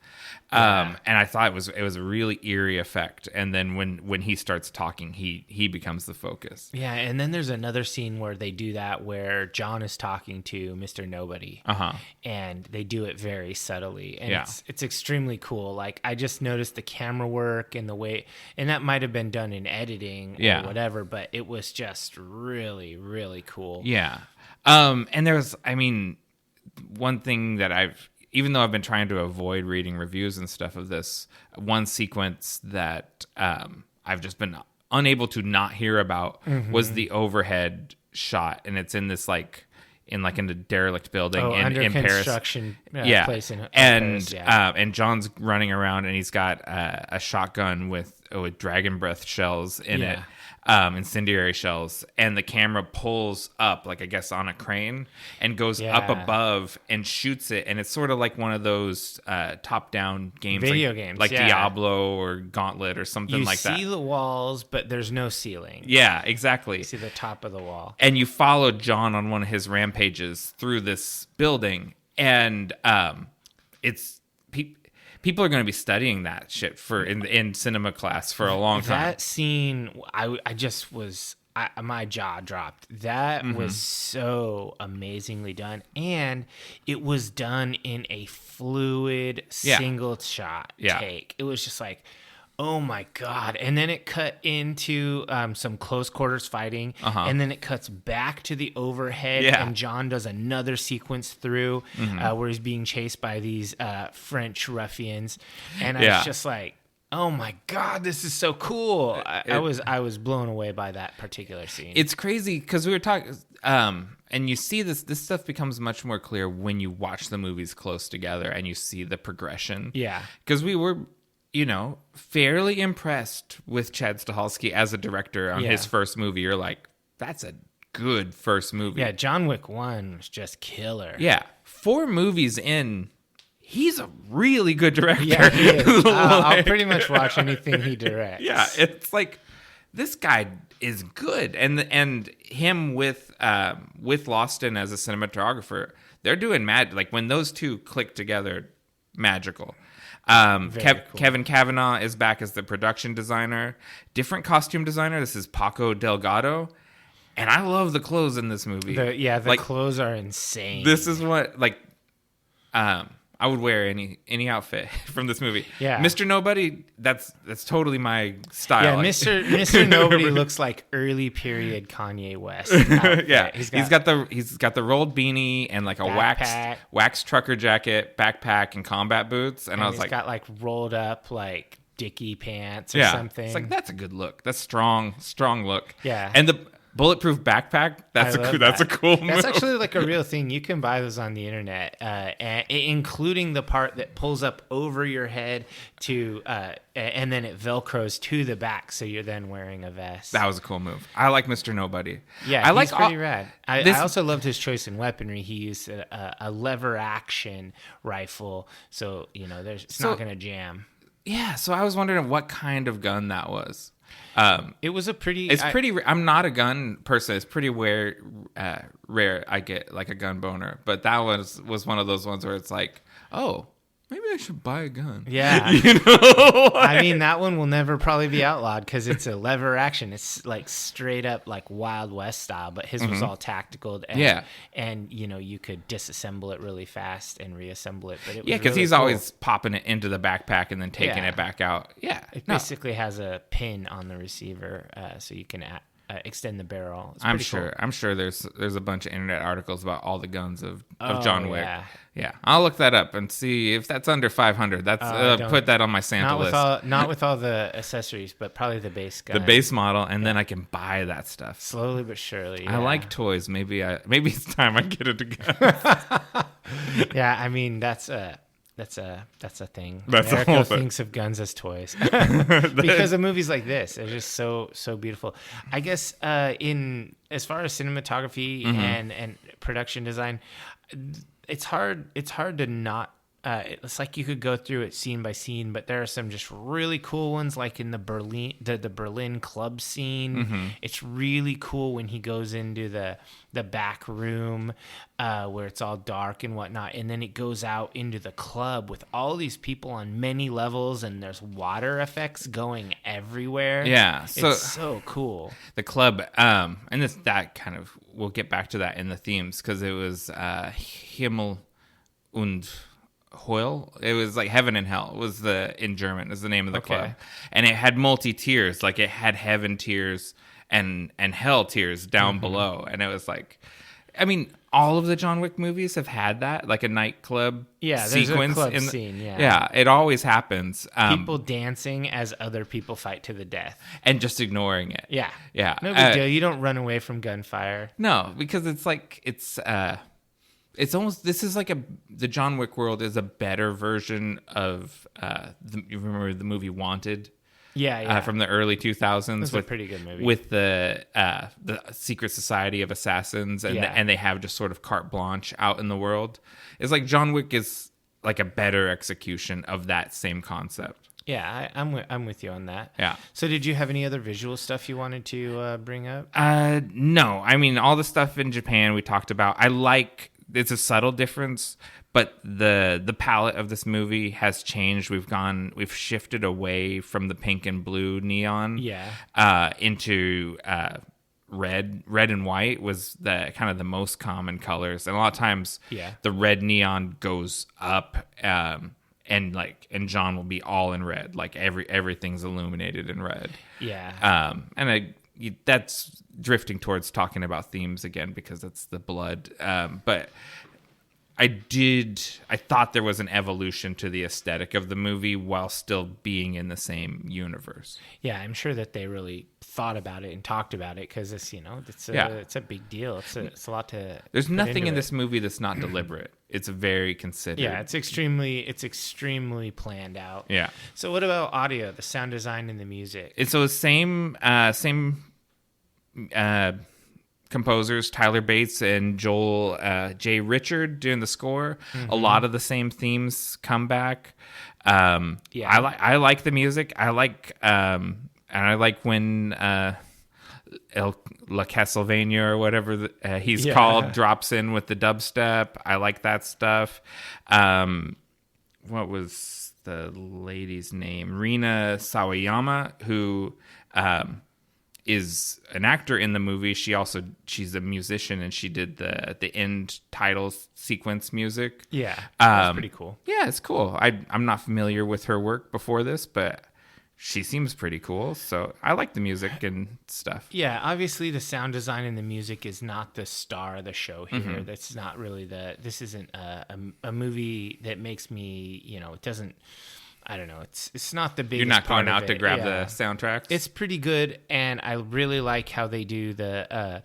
And I thought it was a really eerie effect. And then when he starts talking, he becomes the focus. Yeah, and then there's another scene where they do that, where John is talking to Mr. Nobody, and they do it very subtly, and it's extremely cool. Like, I just noticed the camera work and the way, and that might have been done in editing or whatever, but it was just really, really cool. Yeah. And there's, one thing that even though I've been trying to avoid reading reviews and stuff of this, one sequence that I've just been unable to not hear about was the overhead shot, and it's in this in a derelict building in construction Paris. Place in and Paris, and John's running around, and he's got a shotgun with dragon breath shells in it. Incendiary shells, and the camera pulls up, I guess on a crane, and goes up above and shoots it, and it's sort of like one of those top-down games, video games, like Diablo or Gauntlet or something like that. You see the walls, but there's no ceiling. Yeah, exactly. You see the top of the wall, and you follow John on one of his rampages through this building, and it's people are going to be studying that shit in cinema class for a long time. That scene, my jaw dropped. That was so amazingly done, and it was done in a fluid single shot take. It was just like, oh my God. And then it cut into some close quarters fighting, and then it cuts back to the overhead, and John does another sequence through where he's being chased by these French ruffians, and I was just like, oh my God, this is so cool. I was blown away by that particular scene. It's crazy because we were talking, and you see this stuff becomes much more clear when you watch the movies close together and you see the progression. Yeah. Because we were, fairly impressed with Chad Stahelski as a director on his first movie. You're like, that's a good first movie. Yeah, John Wick 1 was just killer. Yeah. 4 movies in, he's a really good director. Yeah, he is. I'll pretty much watch anything he directs. Yeah, it's like, this guy is good. And him with Lawson as a cinematographer, they're doing when those two click together, magical. Cool. Kevin Cavanaugh is back as the production designer. Different costume designer. This is Paco Delgado. And I love the clothes in this movie. The clothes are insane. This is what, I'm I would wear any outfit from this movie. Yeah. Mr. Nobody, that's totally my style. Yeah, Mr. Nobody looks like early period Kanye West. Outfit. Yeah, he's got the rolled beanie and like a wax trucker jacket, backpack, and combat boots. And I was like, he's got like rolled up like Dickie pants or something. It's like, that's a good look. That's strong look. Yeah, and the bulletproof backpack. That's a cool move. That's actually like a real thing. You can buy those on the internet, including the part that pulls up over your head to, and then it velcros to the back, so you're then wearing a vest. That was a cool move. I like Mr. Nobody. Yeah, he's pretty rad. I also loved his choice in weaponry. He used a lever action rifle, so it's not going to jam. Yeah, so I was wondering what kind of gun that was. It was a pretty. I'm not a gun person. It's pretty rare I get like a gun boner, but that was one of those ones where it's like, oh, maybe I should buy a gun. Yeah, I mean, that one will never probably be outlawed because it's a lever action. It's like straight up like Wild West style, but his was all tactical. And you could disassemble it really fast and reassemble it. But it was because really he's cool. always popping it into the backpack and then taking it back out. Yeah, it basically has a pin on the receiver, so you can extend the barrel. I'm sure there's a bunch of internet articles about all the guns of John Wick. Yeah, I'll look that up and see if that's under 500. That's put that on my sample list. Not with all the accessories, but probably the base gun. The base model, and then I can buy that stuff slowly but surely. I like toys. Maybe it's time I get into guns. Yeah, I mean that's a thing. That's a America whole thing. thinks of guns as toys because of movies like this. They're just so beautiful. I guess in as far as cinematography and production design, it's hard to not. It's like you could go through it scene by scene, but there are some just really cool ones, like in the Berlin club scene. It's really cool when he goes into the back room where it's all dark and whatnot, and then it goes out into the club with all these people on many levels, and there's water effects going everywhere. Yeah, it's so cool. The club, and that kind of, we'll get back to that in the themes, because it was Himmel und Hölle. It was like heaven and hell was in German is the name of the club, and it had multi tiers, like it had heaven tiers and hell tiers down below, and it was like, I mean, all of the John Wick movies have had that, like a nightclub sequence. There's a club scene. Yeah, it always happens. People dancing as other people fight to the death and just ignoring it. Yeah. No big deal. You don't run away from gunfire. No, because it's like it's almost, this is like the John Wick world is a better version of you remember the movie Wanted? Yeah. From the early 2000s. It's a pretty good movie. With the Secret Society of Assassins, and they have just sort of carte blanche out in the world. It's like John Wick is like a better execution of that same concept. Yeah, I'm with you on that. Yeah. So did you have any other visual stuff you wanted to bring up? No. I mean, all the stuff in Japan we talked about. It's a subtle difference, but the palette of this movie has changed. We've shifted away from the pink and blue neon, into red and white was the kind of the most common colors, and a lot of times, the red neon goes up, and John will be all in red, like everything's illuminated in red. Yeah. That's drifting towards talking about themes again because it's the blood. But I thought there was an evolution to the aesthetic of the movie while still being in the same universe. Yeah, I'm sure that they really thought about it and talked about it because it's a big deal. It's a lot to. There's nothing in this movie that's not deliberate. It's very considered. Yeah, it's extremely planned out. Yeah. So what about audio, the sound design, and the music? So the same composers, Tyler Bates and Joel J. Richard doing the score. A lot of the same themes come back. I like the music. I like when La Castlevania or whatever he's called drops in with the dubstep. I like that stuff. What was the lady's name? Rina Sawayama, who is an actor in the movie. She's a musician, and she did the end title sequence music. Yeah, that's pretty cool. Yeah, it's cool. I'm not familiar with her work before this, but she seems pretty cool. So I like the music and stuff. Yeah, obviously the sound design and the music is not the star of the show here. Mm-hmm. That's not really this isn't a movie that makes me, it doesn't, I don't know. It's not the biggest. You're not going part out of to it. grab the soundtracks. It's pretty good, and I really like how they do the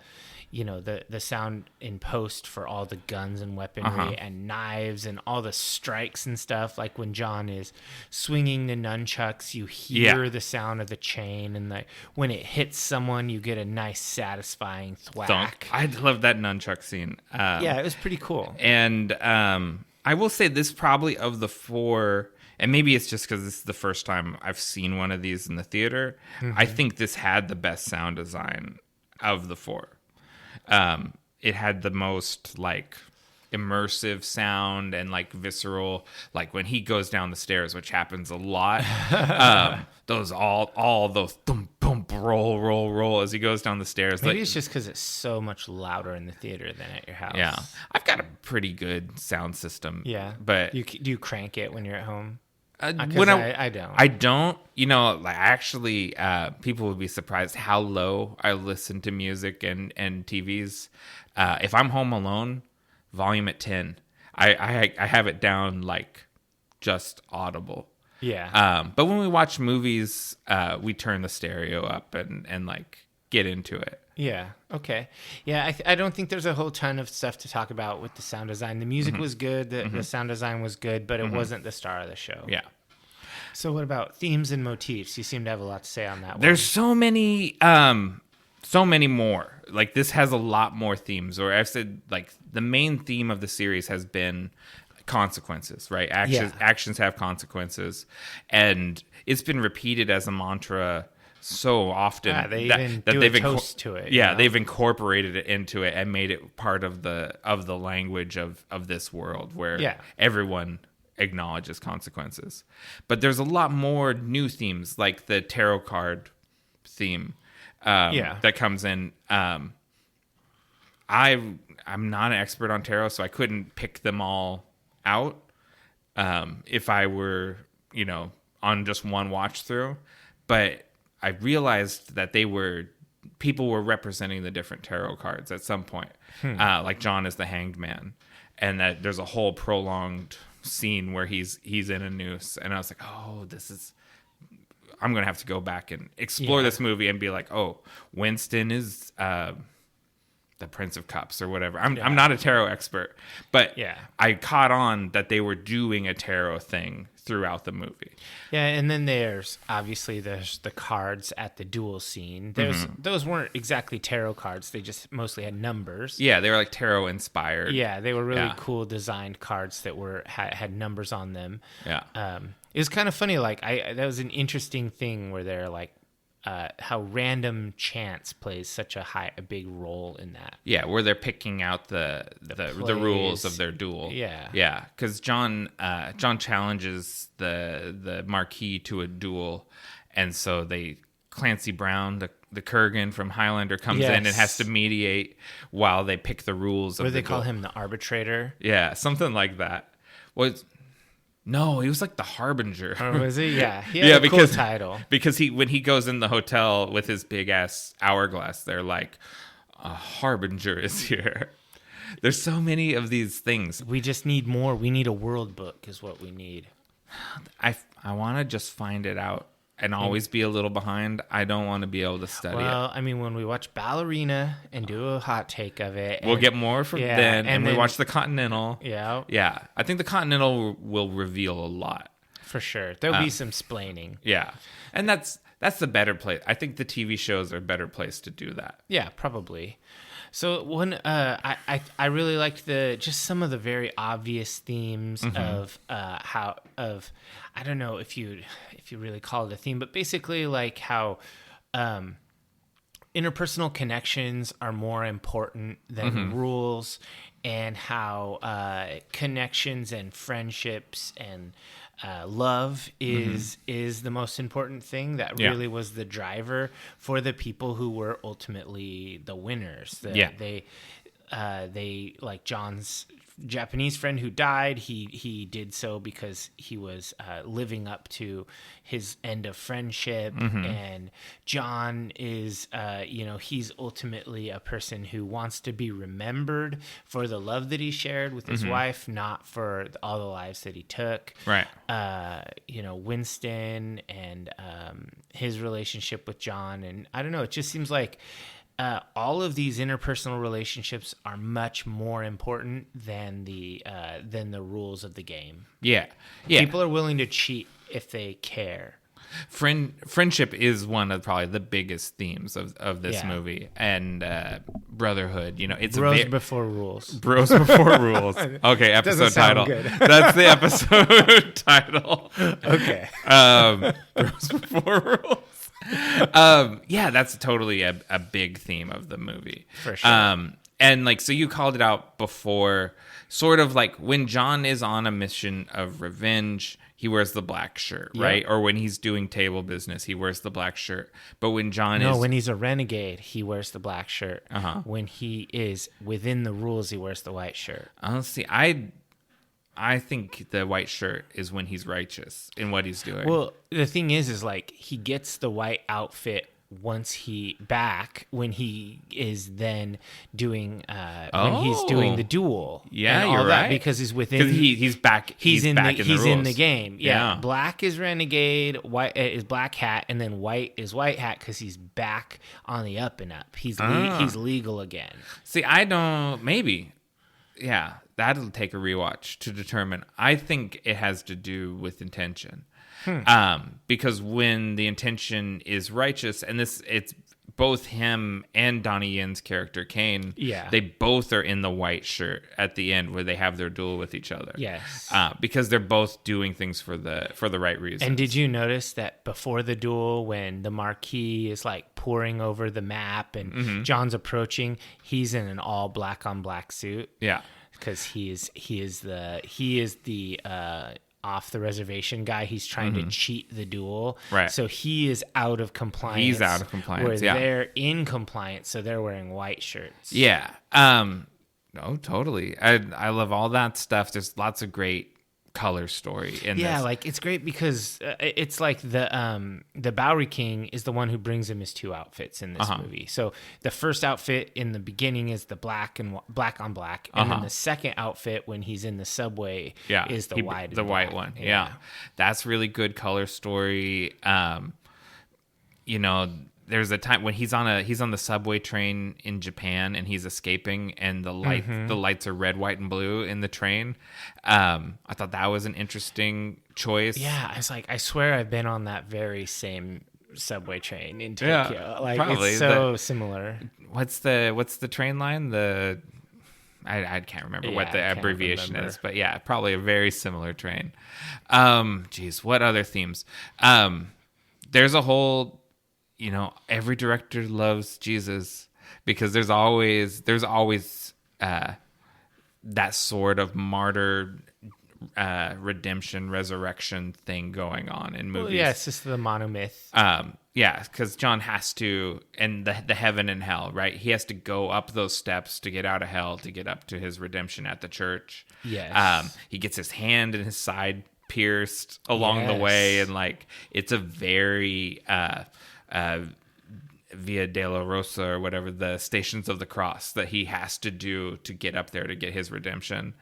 sound in post for all the guns and weaponry and knives and all the strikes and stuff. Like when John is swinging the nunchucks, you hear the sound of the chain, and when it hits someone, you get a nice, satisfying thwack. Thunk. I love that nunchuck scene. Yeah, it was pretty cool. And I will say this probably of the four. And maybe it's just because this is the first time I've seen one of these in the theater. I think this had the best sound design of the four. It had the most like immersive sound and like visceral, like when he goes down the stairs, which happens a lot. Those all those thump, bump, roll as he goes down the stairs. Maybe it's just because it's so much louder in the theater than at your house. Yeah, I've got a pretty good sound system. Yeah, but do you crank it when you're at home? I don't. I don't. Like actually, people would be surprised how low I listen to music and TVs. If I'm home alone, volume at 10. I have it down like just audible. Yeah. But when we watch movies, we turn the stereo up and like get into it. Yeah. Okay. Yeah. I don't think there's a whole ton of stuff to talk about with the sound design. The music was good. The sound design was good, but it wasn't the star of the show. Yeah. So what about themes and motifs? You seem to have a lot to say on that one. There's so many more. Like this has a lot more themes. Or I've said like the main theme of the series has been consequences, right? Actions have consequences, and it's been repeated as a mantra so often that they've a toast to it. Yeah, they've incorporated it into it and made it part of the language of this world where everyone acknowledges consequences. But there's a lot more new themes, like the tarot card theme that comes in. I'm not an expert on tarot, so I couldn't pick them all out if I were, on just one watch through. But I realized that people were representing the different tarot cards at some point. Like John is the hanged man, and that there's a whole prolonged scene where he's in a noose, and I was like, oh, I'm gonna have to go back and explore this movie and be like, oh, Winston is the Prince of Cups or whatever. I'm not a tarot expert, but I caught on that they were doing a tarot thing throughout the movie. Yeah, and then there's the cards at the duel scene. Those weren't exactly tarot cards. They just mostly had numbers. Yeah, they were like tarot inspired. Yeah, they were really cool designed cards that had numbers on them. Yeah. It was kind of funny. Like that was an interesting thing where they're like, how random chance plays such a big role in that. Yeah, where they're picking out the rules of their duel. Yeah, because John challenges the Marquis to a duel, and so Clancy Brown, the Kurgan from Highlander, comes in and has to mediate while they pick the rules. Or they call him the arbitrator. Yeah, something like that. No, he was like the Harbinger. Oh, was he? Yeah. He had a cool title. Because when he goes in the hotel with his big ass hourglass, they're like, a Harbinger is here. There's so many of these things. We just need more. We need a world book is what we need. I want to just find it out and always be a little behind. I don't want to be able to study it. Well, I mean, when we watch Ballerina and do a hot take of it. We'll get more from then. And we watch The Continental. Yeah. Yeah. I think The Continental will reveal a lot. For sure. There'll be some splaining. Yeah. And that's the better place. I think the TV shows are a better place to do that. Yeah, probably. So I really liked just some of the very obvious themes of I don't know if you really call it a theme, but basically like how interpersonal connections are more important than rules, and how connections and friendships and love is the most important thing. That really was the driver for the people who were ultimately the winners. They like John's Japanese friend who died. He did so because he was living up to his end of friendship, and John is he's ultimately a person who wants to be remembered for the love that he shared with his wife, not for all the lives that he took. Right. Winston and his relationship with John, and I don't know, it just seems like all of these interpersonal relationships are much more important than the rules of the game. Yeah. People are willing to cheat if they care. Friendship is one of probably the biggest themes of this movie, and brotherhood. It's bros before rules. Bros before rules. Okay, episode title. That's the episode title. Okay. Bros before rules. That's totally a big theme of the movie. For sure. And so you called it out before, sort of like when John is on a mission of revenge, he wears the black shirt, right? Or when he's doing table business, he wears the black shirt. But when when he's a renegade, he wears the black shirt. When he is within the rules, he wears the white shirt. Honestly, I think the white shirt is when he's righteous in what he's doing. Well, the thing is like he gets the white outfit when he is then doing when he's doing the duel. Yeah, and all you're that, right. Because he's within. He's back. He's in the game. Yeah. Black is renegade. White is black hat, and then white is white hat because he's back on the up and up. He's legal again. See, I don't. Maybe. Yeah, that'll take a rewatch to determine. I think it has to do with intention. Because when the intention is righteous, and it's both him and Donnie Yen's character, Kane, they both are in the white shirt at the end where they have their duel with each other. Yes. Because they're both doing things for the right reasons. And did you notice that before the duel, when the Marquis is like pouring over the map and John's approaching, he's in an all black on black suit? Yeah. Because he is the off the reservation guy. He's trying to cheat the duel. Right. So he is out of compliance. He's out of compliance. Where they're in compliance, so they're wearing white shirts. Yeah. No, totally. I love all that stuff. There's lots of great color story in this. Yeah, like it's great because it's like the Bowery King is the one who brings him his two outfits in this movie. So the first outfit in the beginning is the black on black, and then the second outfit when he's in the subway is the white. The white one. Yeah. That's really good color story. There's a time when he's on the subway train in Japan and he's escaping, and the lights are red, white, and blue in the train. I thought that was an interesting choice. Yeah, I was like, I swear I've been on that very same subway train in Tokyo. Yeah, like probably. It's so similar. What's the train line? I can't remember what the abbreviation is, but yeah, probably a very similar train. What other themes? There's a whole. Every director loves Jesus because there's always that sort of martyr, redemption, resurrection thing going on in movies. Well, yeah, it's just the monomyth. Because John has to, and the heaven and hell, right? He has to go up those steps to get out of hell to get up to his redemption at the church. Yes. He gets his hand and his side pierced along the way, and it's a very Via della Rosa or whatever, the Stations of the Cross that he has to do to get up there to get his redemption.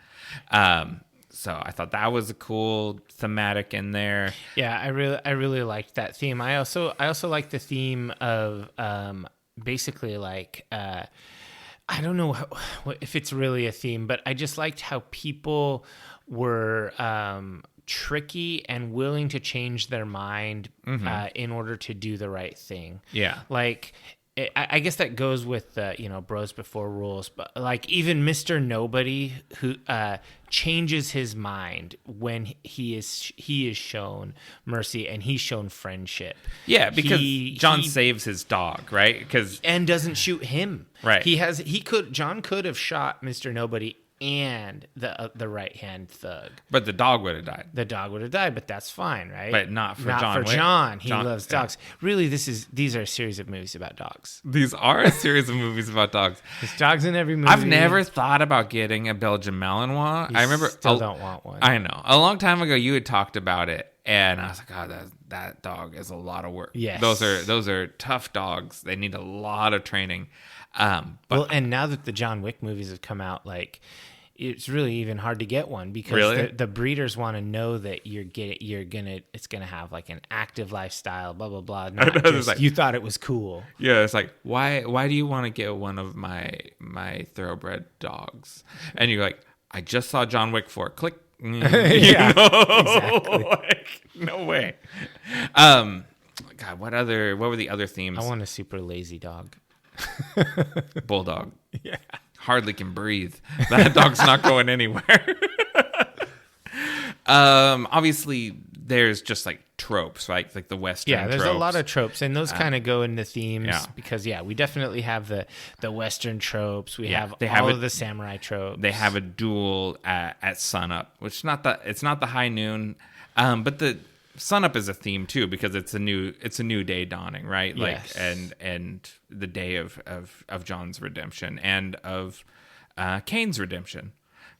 So I thought that was a cool thematic in there. Yeah, I really liked that theme. I also like the theme of basically like I don't know if it's really a theme, but I just liked how people were tricky and willing to change their mind in order to do the right thing. Yeah. Like, I guess that goes with bros before rules, but like even Mr. Nobody who changes his mind when he is shown mercy and he's shown friendship. Yeah, because John saves his dog, right? And doesn't shoot him. Right. John could have shot Mr. Nobody and the right hand thug. But the dog would have died. The dog would have died, but that's fine, right? But not for not John for Wick. John. He John- loves dogs. Really, these are a series of movies about dogs. These are a series of movies about dogs. There's dogs in every movie. I've never thought about getting a Belgian Malinois. I remember still don't want one. I know. A long time ago you had talked about it and I was like, "Oh, that dog is a lot of work." Yes. Those are tough dogs. They need a lot of training. But and now that the John Wick movies have come out, like, it's really even hard to get one because Really? the breeders want to know that it's gonna have like an active lifestyle, blah blah blah. Not It's just, like- you thought it was cool. yeah, it's like, why do you want to get one of my thoroughbred dogs? And you're like, I just saw John Wick 4. Click. Yeah, exactly. Like, no way. God, what were the other themes? I want a super lazy dog. Bulldog. Yeah. Hardly can breathe. That dog's not going anywhere. Obviously there's just like tropes, right? Like the Western Yeah, there's tropes. a lot of tropes, and those kind of go into themes yeah. because we definitely have the Western tropes. We have they have all it- of the samurai tropes. They have a duel at sunup, which it's not the high noon, but the sunup is a theme too because it's a new day dawning, right? Like Yes. and the day of John's redemption and of Cain's redemption,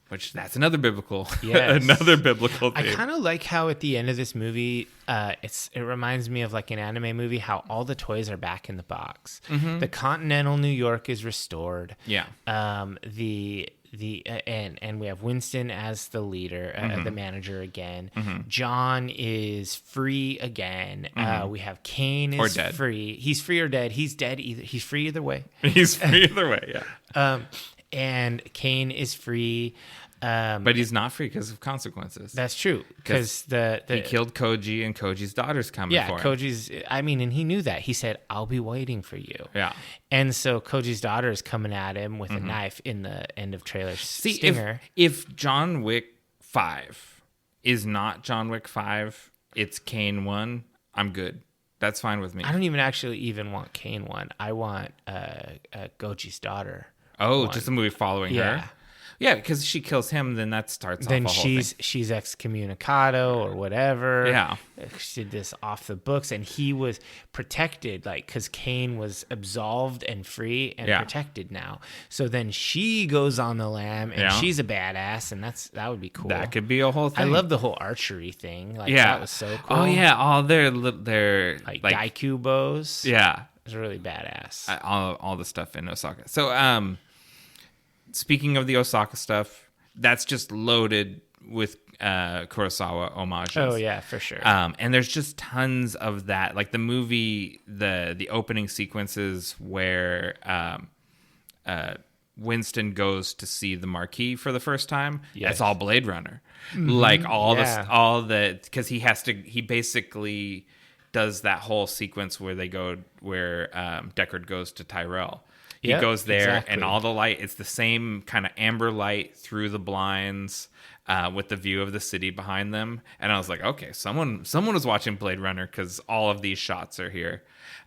which that's another biblical Yes. another biblical I theme. kind of like how at the end of this movie, it reminds me of like an anime movie, how all the toys are back in the box. Mm-hmm. The Continental New York is restored. Yeah. And we have Winston as the leader, Mm-hmm. the manager again. John is free again. We have Cain Or is dead. free. He's free or dead. He's dead either. He's free either way. He's free either way, yeah. And Cain is free. But he's not free because of consequences. That's true because He killed Koji, and Koji's daughter's coming for him. Koji's. I mean, and he knew that. He said, "I'll be waiting for you." Yeah. And so Koji's daughter is coming at him with a knife in the end of trailer stinger. If John Wick 5 is not John Wick 5, it's Cain 1, I'm good. That's fine with me. I don't even want Cain one. I want Koji's daughter. Oh, just a movie following Yeah. her? Yeah, because she kills him, then that starts Then off a whole thing. she's excommunicado or whatever. Yeah. She did this off the books, and he was protected, like, because Cain was absolved and free and Yeah. protected now. So then she goes on the lam, and Yeah. she's a badass, and that would be cool. That could be a whole thing. I love the whole archery thing. Like, Yeah. that was so cool. Oh, yeah, all their like Daiku bows. yeah, It was really badass. all the stuff in Osaka. So, speaking of the Osaka stuff, that's just loaded with Kurosawa homages. Oh yeah, for sure. And there's just tons of that. Like the movie, the opening sequences where Winston goes to see the Marquis for the first time. Yes. That's all Blade Runner. Like Yeah. because he basically does that whole sequence where Deckard goes to Tyrell. He Yep, goes there exactly. and all the light, it's the same kind of amber light through the blinds with the view of the city behind them. And I was like, okay, someone was watching Blade Runner because all of these shots are here.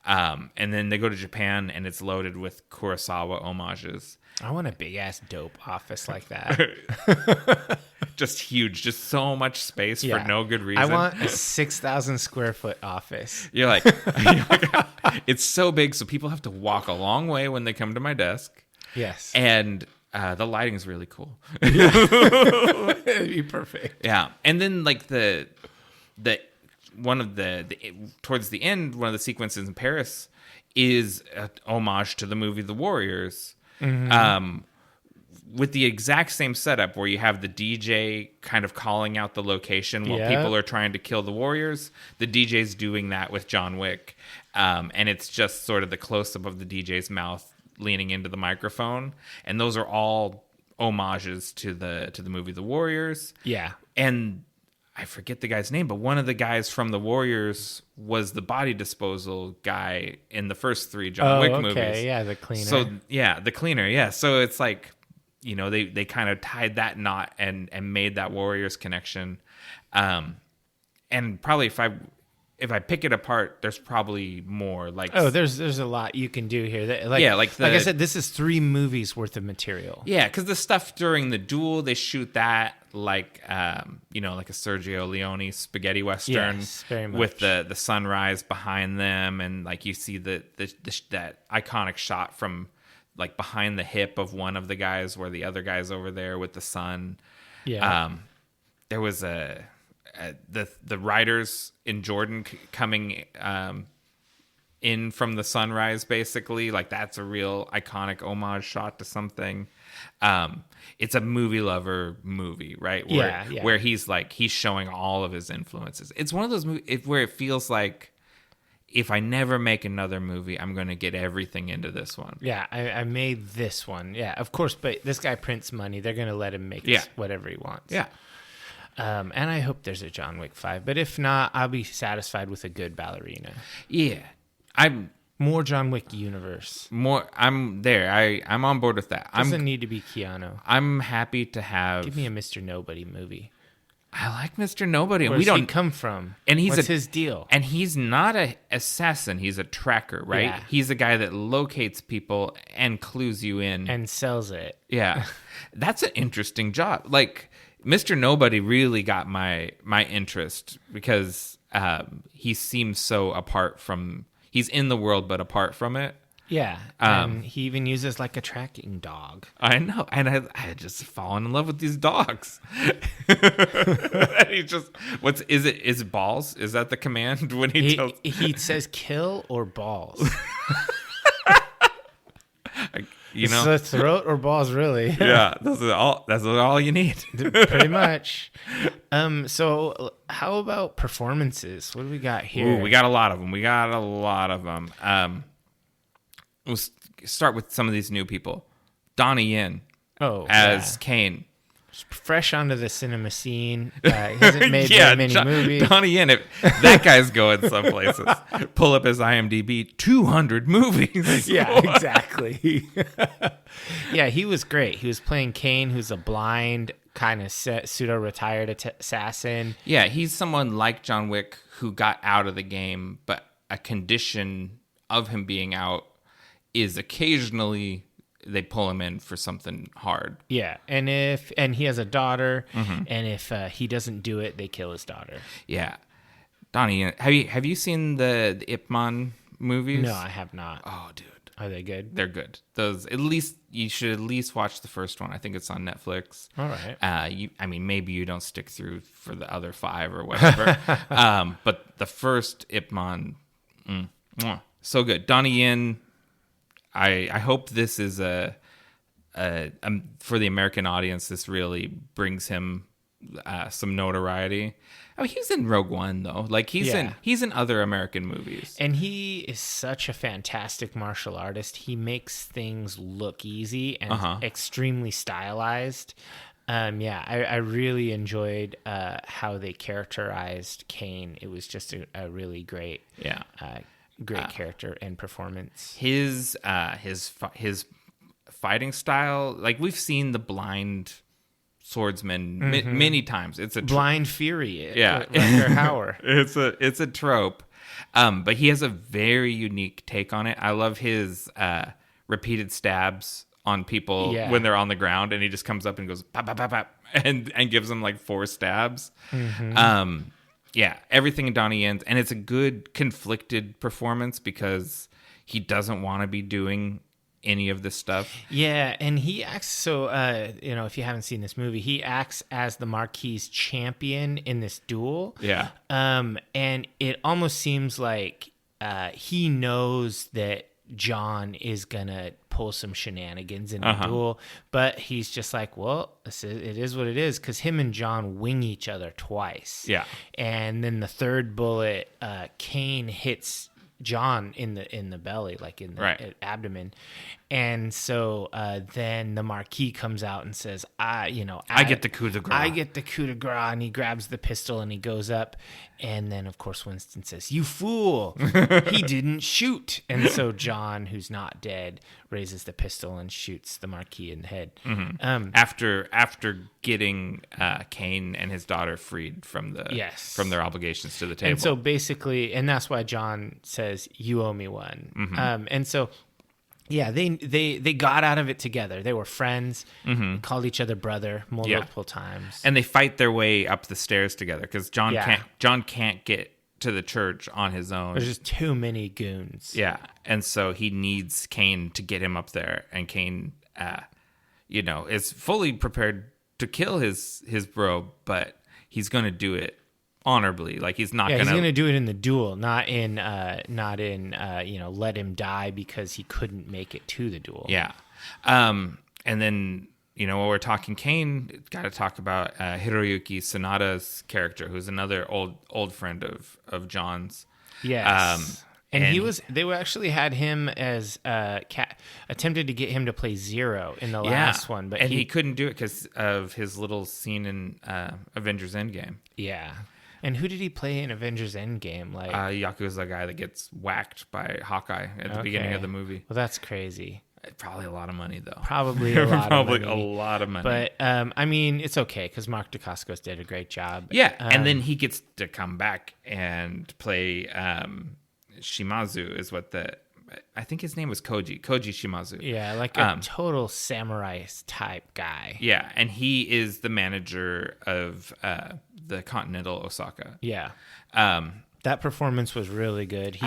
And then they go to Japan and it's loaded with Kurosawa homages. I want a big ass dope office like that. Just huge, just so much space for no good reason. I want a 6,000 square foot office. You're like, it's so big, so people have to walk a long way when they come to my desk. Yes. And the lighting is really cool. It'd be perfect. Yeah, and then like the one of the towards the end, one of the sequences in Paris is a homage to the movie The Warriors. With the exact same setup where you have the DJ kind of calling out the location while people are trying to kill the warriors. The DJ's doing that with John Wick. And it's just sort of the close-up of the DJ's mouth leaning into the microphone. And those are all homages to the movie The Warriors. Yeah. And I forget the guy's name, but one of the guys from The Warriors was the body disposal guy in the first 3 John Wick movies. Yeah, the cleaner. So yeah, the cleaner. Yeah. So it's like, they kind of tied that knot and made that Warriors connection. And probably if I pick it apart, there's probably more. Like, there's a lot you can do here. Like I said, this is 3 movies worth of material. Yeah, because the stuff during the duel, they shoot that like like a Sergio Leone spaghetti western, yes, very much. With the sunrise behind them, and like you see that iconic shot from like behind the hip of one of the guys where the other guy's over there with the sun. Yeah. There was the riders in Jordan coming in from the sunrise, basically. Like, that's a real iconic homage shot to something. It's a movie lover movie, right? Where he's showing all of his influences. It's one of those movies where it feels like, if I never make another movie, I'm going to get everything into this one. Yeah, I made this one. Yeah, of course, but this guy prints money. They're going to let him make whatever he wants. Yeah. And I hope there's a John Wick 5. But if not, I'll be satisfied with a good ballerina. Yeah. More John Wick universe. I'm there. I'm on board with that. Doesn't need to be Keanu. I'm happy to have... Give me a Mr. Nobody movie. I like Mr. Nobody. Where's he come from? And what's his deal? And he's not an assassin. He's a tracker, right? Yeah. He's a guy that locates people and clues you in. And sells it. Yeah. That's an interesting job. Like, Mr. Nobody really got my interest because he seems so apart from... He's in the world, but apart from it. Yeah, and he even uses like a tracking dog. I know, and I had just fallen in love with these dogs. He just, is it balls? Is that the command when he tells? He says kill or balls. It's the throat or balls, really. Yeah, that's all you need. Pretty much. So how about performances? What do we got here? Ooh, we got a lot of them. We'll start with some of these new people. Donnie Yen as Kane. Fresh onto the cinema scene. He hasn't made very many movies. Donnie Yen, that guy's going some places. Pull up his IMDb, 200 movies. Yeah, exactly. Yeah, he was great. He was playing Kane, who's a blind, kind of pseudo-retired assassin. Yeah, he's someone like John Wick who got out of the game, but a condition of him being out is occasionally they pull him in for something hard. Yeah, and he has a daughter, and if he doesn't do it, they kill his daughter. Yeah, Donnie, have you seen the Ip Man movies? No, I have not. Oh, dude, are they good? They're good. Those you should at least watch the first one. I think it's on Netflix. All right. Maybe you don't stick through for the other 5 or whatever. But the first Ip Man, so good. Donnie Yen. I hope this is for the American audience. This really brings him some notoriety. Oh, he's in Rogue One though. Like he's in other American movies. And he is such a fantastic martial artist. He makes things look easy and extremely stylized. I really enjoyed how they characterized Kane. It was just a really great great character and performance. His fighting style, like we've seen the blind swordsman many times. It's a blind fury. Yeah, Rutger Hauer. It's a trope, but he has a very unique take on it. I love his repeated stabs on people when they're on the ground, and he just comes up and goes pop, pop, pop, pop, and gives them like 4 stabs. Yeah, everything in Donnie Yen's, and it's a good conflicted performance because he doesn't want to be doing any of this stuff. Yeah, and he acts so, if you haven't seen this movie, he acts as the Marquis champion in this duel. Yeah. And it almost seems like he knows that John is going to pull some shenanigans in the duel, but he's just like, well, it is what it is, because him and John wing each other twice. Yeah. And then the third bullet, Kane hits John in the belly, like in the abdomen, And so then the Marquis comes out and says, I get the coup de grace. I get the coup de grace. And he grabs the pistol and he goes up. And then, of course, Winston says, you fool. He didn't shoot. And so John, who's not dead, raises the pistol and shoots the Marquis in the head. Mm-hmm. After getting Kane and his daughter freed from their obligations to the table. And so basically, and that's why John says, you owe me one. Mm-hmm. And so, yeah, they got out of it together. They were friends, called each other brother multiple times. And they fight their way up the stairs together because John can't get to the church on his own. There's just too many goons. Yeah, and so he needs Kane to get him up there, and Kane, is fully prepared to kill his bro, but he's going to do it honorably. Like he's not he's going to do it in the duel, not in let him die because he couldn't make it to the duel. Yeah. And then, while we're talking Kane, got to talk about Hiroyuki Sanada's character, who's another old friend of John's. Yes. And they actually had him as attempted to get him to play Zero in the last one, but he couldn't do it because of his little scene in Avengers Endgame. Yeah. And who did he play in Avengers Endgame? Like Yakuza guy that gets whacked by Hawkeye at the beginning of the movie. Well, that's crazy. Probably a lot of money, though. Probably a lot of money. a lot of money. But, it's okay, because Mark Dacascos did a great job. Yeah, and then he gets to come back and play Shimazu is what I think his name was Koji Shimazu. Yeah, like a total samurai type guy. Yeah, and he is the manager of the Continental Osaka. Yeah. That performance was really good.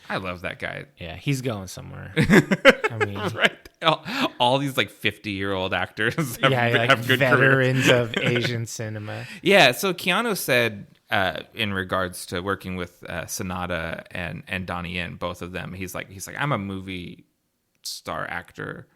I love that guy. Yeah, he's going somewhere. I mean, right. All these like 50-year-old actors have good veterans careers. of Asian cinema. Yeah, so Keanu said in regards to working with Sanada and Donnie Yen, both of them, he's like I'm a movie star actor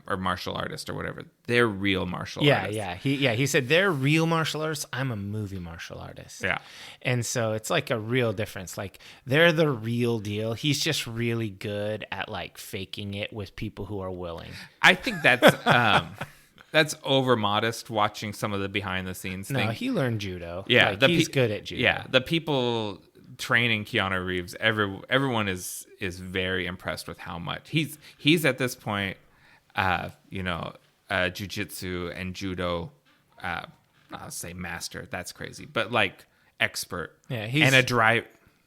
or martial artist or whatever. They're real martial artists. He said they're real martial artists. I'm a movie martial artist. Yeah. And so it's like a real difference. Like they're the real deal. He's just really good at like faking it with people who are willing. I think that's that's over modest watching some of the behind the scenes things. No, he learned judo. Yeah. He's good at judo. Yeah. The people training Keanu Reeves, everyone is very impressed with how much he's at this point jiu-jitsu and judo, I'll say master, that's crazy, but like expert. Yeah, and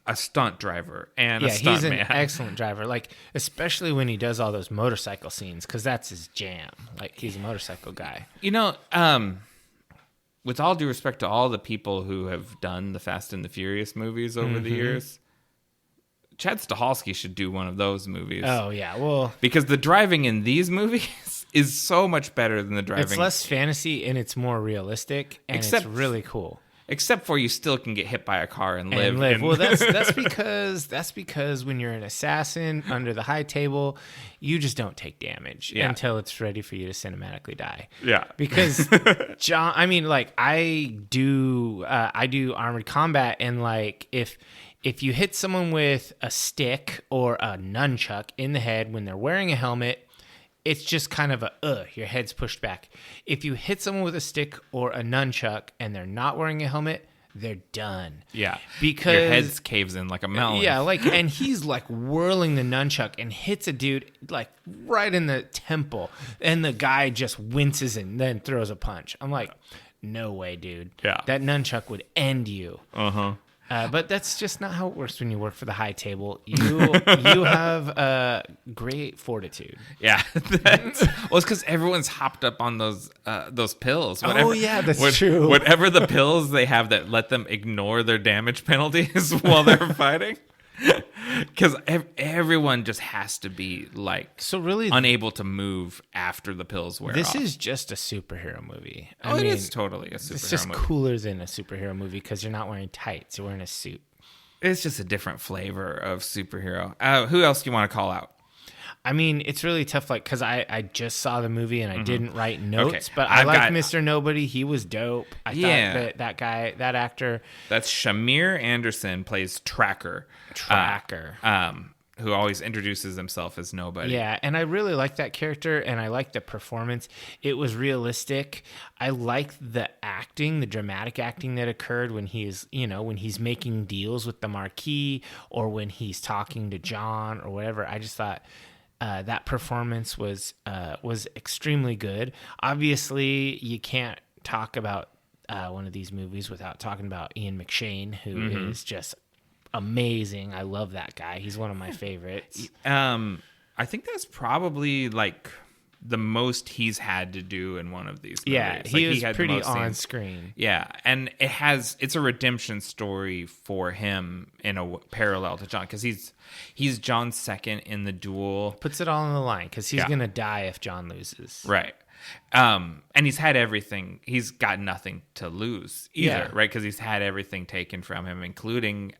a stunt driver and a stunt man. He's an excellent driver, like especially when he does all those motorcycle scenes, because that's his jam. Like he's a motorcycle guy. With all due respect to all the people who have done the Fast and the Furious movies over the years, Chad Stahelski should do one of those movies. Oh, yeah. Well, because the driving in these movies is so much better than the driving. It's less fantasy and it's more realistic, and it's really cool. Except for you still can get hit by a car and live. Well, that's because when you're an assassin under the high table, you just don't take damage until it's ready for you to cinematically die. Yeah. Because John, I do armored combat, and like if you hit someone with a stick or a nunchuck in the head when they're wearing a helmet, it's just kind of your head's pushed back. If you hit someone with a stick or a nunchuck and they're not wearing a helmet, they're done. Yeah. Because your head caves in like a melon. Yeah, and he's like whirling the nunchuck and hits a dude like right in the temple, and the guy just winces and then throws a punch. I'm like, no way, dude. Yeah. That nunchuck would end you. Uh-huh. But that's just not how it works when you work for the high table. You have great fortitude. Yeah, it's because everyone's hopped up on those pills. That's true. Whatever the pills they have that let them ignore their damage penalties while they're fighting. Because everyone just has to be unable to move after the pills wear off. This is just a superhero movie. It is totally a superhero movie. It's just cooler than a superhero movie because you're not wearing tights. You're wearing a suit. It's just a different flavor of superhero. Who else do you want to call out? I mean, it's really tough, because I just saw the movie and I didn't write notes, but I like Mr. Nobody. He was dope. I thought that guy, that actor. That's Shamir Anderson, plays Tracker. who always introduces himself as nobody. Yeah, and I really like that character, and I like the performance. It was realistic. I like the acting, the dramatic acting that occurred when he's making deals with the Marquis, or when he's talking to John or whatever. I just thought that performance was extremely good. Obviously, you can't talk about one of these movies without talking about Ian McShane, who is just amazing. I love that guy. He's one of my favorites. I think that's probably like the most he's had to do in one of these movies. Yeah, he was pretty on scenes. screen. Yeah, and it's a redemption story for him in a parallel to John, because he's John's second in the duel. Puts it all on the line because he's gonna die if John loses. Right. And he's had everything. He's got nothing to lose either, right? Because he's had everything taken from him, including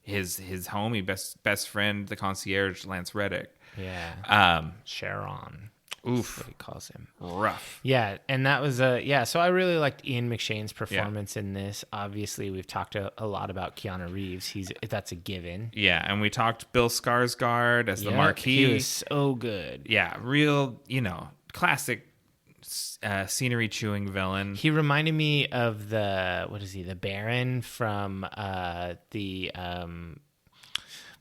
his homie, best friend, the concierge, Lance Reddick. Yeah. Sharon. Oof. That's what he calls him. Rough. Yeah, and that was so I really liked Ian McShane's performance in this. Obviously, we've talked a lot about Keanu Reeves. That's a given. Yeah, and we talked Bill Skarsgård as the Marquis. He was so good. Yeah, real, classic scenery chewing villain. He reminded me of the Baron from the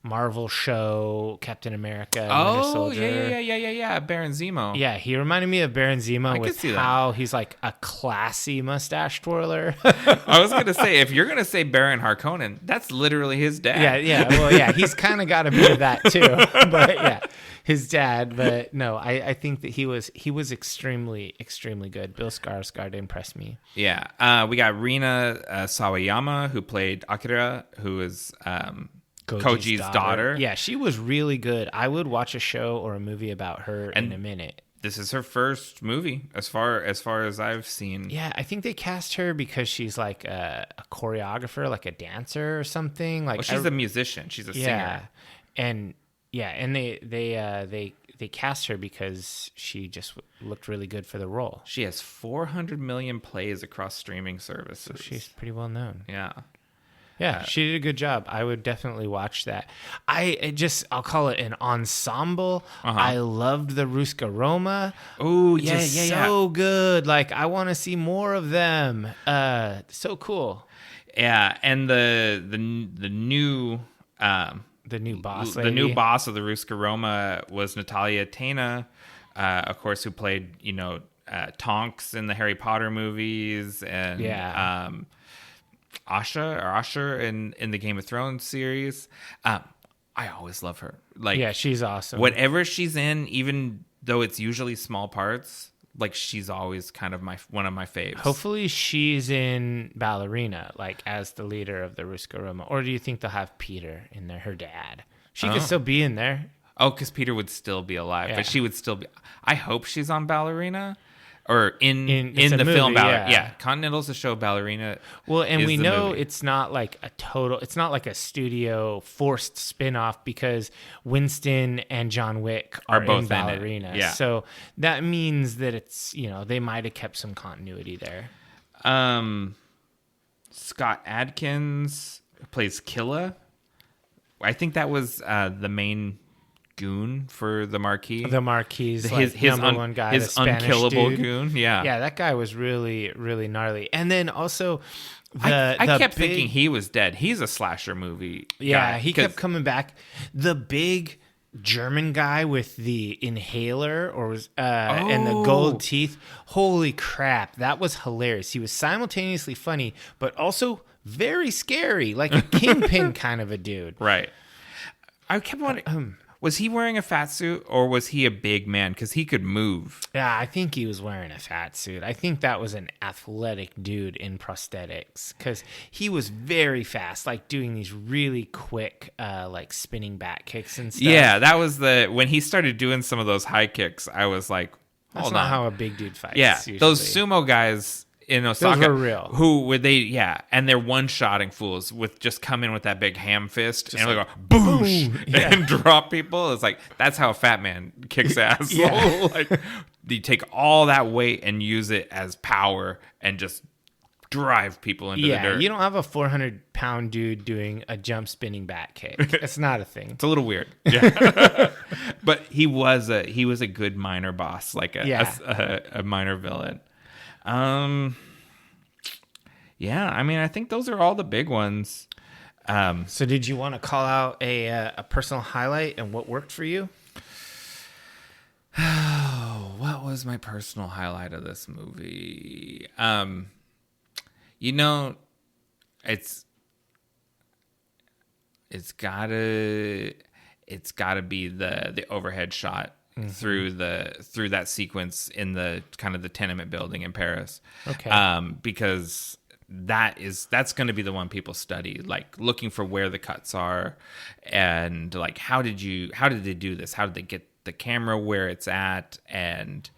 Marvel show Captain America. Winter Soldier. Yeah. Baron Zemo. Yeah, he reminded me of Baron Zemo with how he's like a classy mustache twirler. I was gonna say, if you're gonna say Baron Harkonnen, that's literally his dad. Yeah. Well, yeah, he's kind of got a bit of that too. But yeah, his dad. But no, I think that he was extremely, extremely good. Bill Skarsgård impressed me. Yeah. We got Rina Sawayama, who played Akira, who is Koji's daughter. Yeah, she was really good. I would watch a show or a movie about her in a minute. This is her first movie, as far as I've seen. Yeah, I think they cast her because she's like a choreographer, like a dancer or something. Like, she's a musician. She's a singer. And they cast her because she just looked really good for the role. She has 400 million plays across streaming services. So she's pretty well known. Yeah. Yeah, she did a good job. I would definitely watch that. I'll call it an ensemble. I loved the Ruska Roma. Oh, yeah, so good. Like, I want to see more of them. So cool. Yeah, and the new boss lady. The new boss of the Ruska Roma was Natalia Tena, of course, who played Tonks in the Harry Potter movies, and Asha in the Game of Thrones series. I always love her. Like, she's awesome. Whatever she's in, even though it's usually small parts, like, she's always kind of one of my faves. Hopefully she's in Ballerina, like, as the leader of the Ruska Roma. Or do you think they'll have Peter in there, her dad? She could still be in there. Oh, because Peter would still be alive, but she would still be. I hope she's on Ballerina. Or in the movie, film Ballerina. Yeah, Continental's the show, Ballerina. Well, and we know movie. It's not like it's not like a studio forced spin-off, because Winston and John Wick are both in Ballerina. Yeah. So that means that it's, they might have kept some continuity there. Scott Adkins plays Killa. I think that was the main goon for the Marquis. The Marquis, his number one guy, his the unkillable dude. goon. Yeah, that guy was really, really gnarly. And then also, I kept thinking he was dead. He's a slasher movie. Yeah, guy, he kept coming back. The big German guy with the inhaler and the gold teeth. Holy crap, that was hilarious. He was simultaneously funny, but also very scary, like a kingpin kind of a dude. Right. I kept wondering. Was he wearing a fat suit, or was he a big man? Because he could move. Yeah, I think he was wearing a fat suit. I think that was an athletic dude in prosthetics, because he was very fast, like doing these really quick, like spinning back kicks and stuff. Yeah, that was when he started doing some of those high kicks, I was like, hold on. That's not how a big dude fights. Yeah, usually. Those sumo guys in Osaka, those were real. Who would and they're one-shotting fools with just come in with that big ham fist just and like, go boosh and drop people. It's like, that's how a fat man kicks ass. Like, you take all that weight and use it as power and just drive people into the dirt. You don't have a 400-pound dude doing a jump spinning back kick. It's not a thing. It's a little weird. Yeah. But he was a good minor boss, like a minor villain. Yeah, I mean, I think those are all the big ones. So did you want to call out a personal highlight and what worked for you? What was my personal highlight of this movie? It's gotta be the overhead shot through that sequence in the kind of the tenement building in Paris. Okay. Because that's going to be the one people study, like looking for where the cuts are, and like how did they do this? How did they get the camera where it's at, and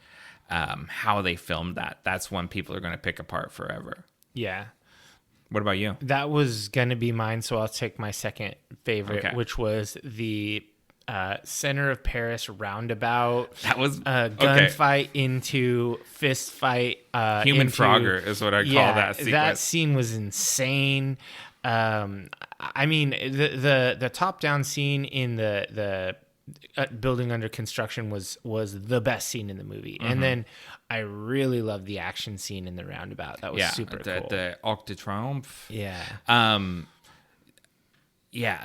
how they filmed that? That's one people are going to pick apart forever. Yeah. What about you? That was going to be mine, so I'll take my second favorite, which was the center of Paris roundabout. That was gunfight into fist fight. Human Frogger is what I call that sequence. That scene was insane. I mean, the top down scene in the building under construction was the best scene in the movie, and then I really loved the action scene in the roundabout. That was super cool. The Arc de Triomphe. Yeah.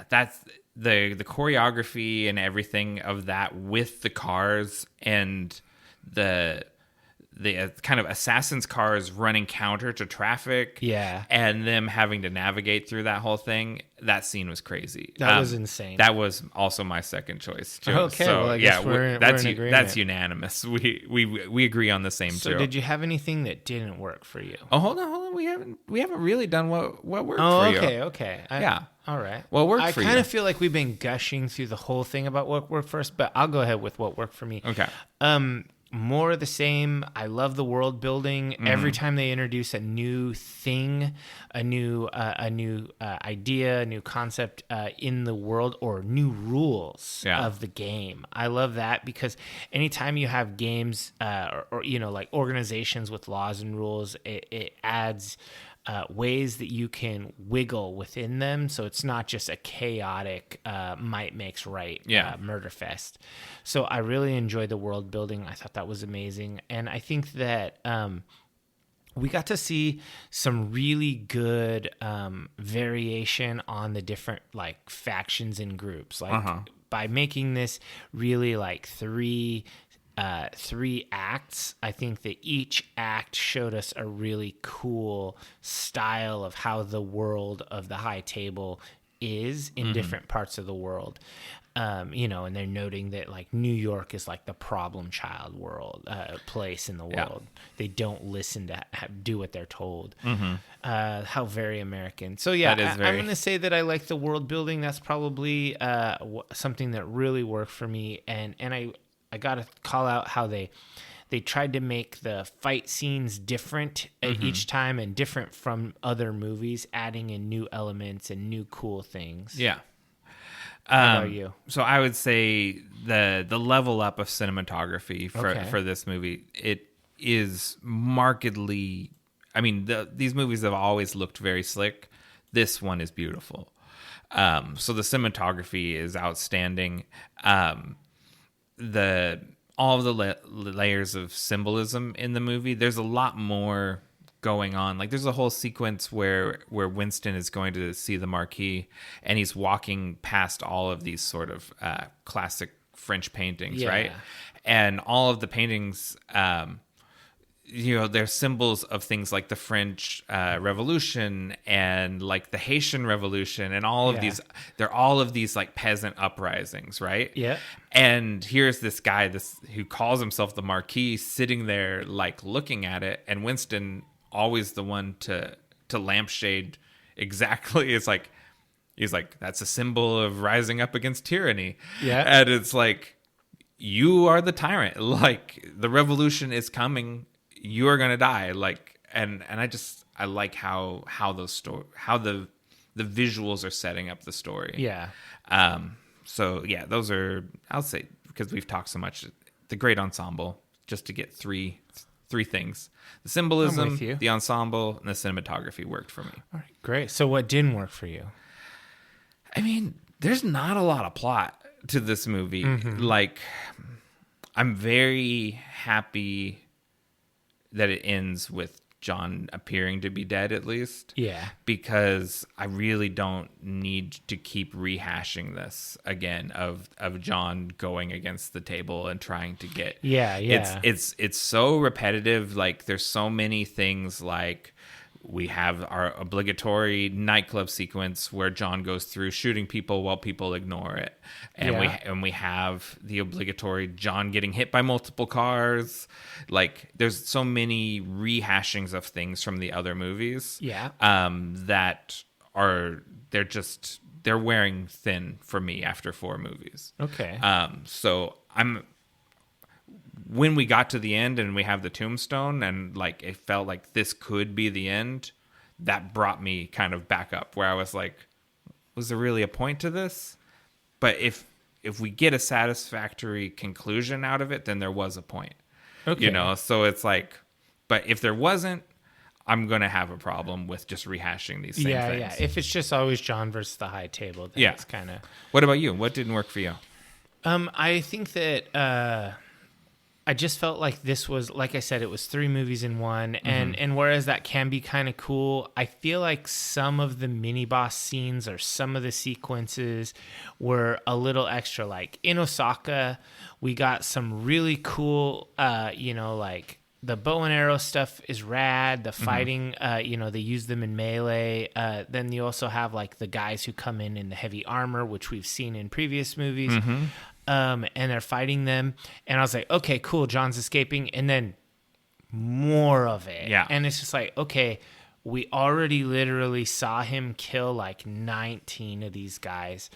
That's the choreography and everything of that with the cars and the kind of assassin's cars running counter to traffic. Yeah. And them having to navigate through that whole thing. That scene was crazy. That was insane. That was also my second choice too. Okay. So, well, I guess we're in agreement. That's unanimous. We agree on the same too. So did you have anything that didn't work for you? Oh, hold on. We haven't really done what worked for you. Okay. Yeah. All right. What worked for you? I kind of feel like we've been gushing through the whole thing about what worked first, but I'll go ahead with what worked for me. Okay. More of the same. I love the world building. Every time they introduce a new thing, a new idea, a new concept in the world, or new rules of the game, I love that, because anytime you have games or like organizations with laws and rules, it adds ways that you can wiggle within them, so it's not just a chaotic might makes right murder fest. So I really enjoyed the world building. I thought that was amazing, and I think that we got to see some really good variation on the different like factions and groups, like by making this really like three acts. I think that each act showed us a really cool style of how the world of the high table is in different parts of the world. And they're noting that like New York is like the problem child place in the world. They don't listen to do what they're told. How very American. So yeah, I'm going to say that I like the world building. That's probably something that really worked for me. And I got to call out how they tried to make the fight scenes different each time and different from other movies, adding in new elements and new cool things. Yeah. How about you? So I would say the level up of cinematography for this movie, it is markedly, I mean, these movies have always looked very slick. This one is beautiful. So the cinematography is outstanding. All of the layers of symbolism in the movie, there's a lot more going on. Like there's a whole sequence where Winston is going to see the Marquis, and he's walking past all of these sort of classic French paintings, right? And all of the paintings, they're symbols of things like the French Revolution and like the Haitian Revolution and all of these. They're all of these like peasant uprisings, right? Yeah. And here's this guy, who calls himself the Marquis, sitting there like looking at it, and Winston, always the one to lampshade exactly. It's like he's like, that's a symbol of rising up against tyranny. Yeah. And it's like, you are the tyrant. Like the revolution is coming. You are gonna die. Like, and I like how the visuals are setting up the story. Yeah. So yeah, those are, I'll say, because we've talked so much, the great ensemble, just to get three three things: the I'm symbolism, with you. the ensemble, and the cinematography worked for me. All right, great. So what didn't work for you? I mean, there's not a lot of plot to this movie. Mm-hmm. Like, I'm very happy that it ends with John appearing to be dead, at least. Yeah. Because I really don't need to keep rehashing this again of John going against the table and trying to get. Yeah. It's so repetitive. Like, there's so many things. Like, we have our obligatory nightclub sequence where John goes through shooting people while people ignore it, and we have the obligatory John getting hit by multiple cars. Like, there's so many rehashings of things from the other movies. Yeah. That are they're wearing thin for me after 4 movies. Okay. So when we got to the end and we have the tombstone and like it felt like this could be the end, that brought me kind of back up where I was like, was there really a point to this? But if we get a satisfactory conclusion out of it, then there was a point. Okay. You know, so it's like, but if there wasn't, I'm going to have a problem with just rehashing these same things. Yeah. If it's just always John versus the high table, then it's kind of... What about you? What didn't work for you? I think that I just felt like this was, like I said, it was 3 movies in one. And whereas that can be kind of cool, I feel like some of the mini boss scenes or some of the sequences were a little extra. Like in Osaka, we got some really cool, like the bow and arrow stuff is rad. The fighting, they use them in melee. Then you also have like the guys who come in the heavy armor, which we've seen in previous movies. And they're fighting them. And I was like, okay, cool. John's escaping. And then more of it. Yeah. And it's just like, okay, we already literally saw him kill like 19 of these guys.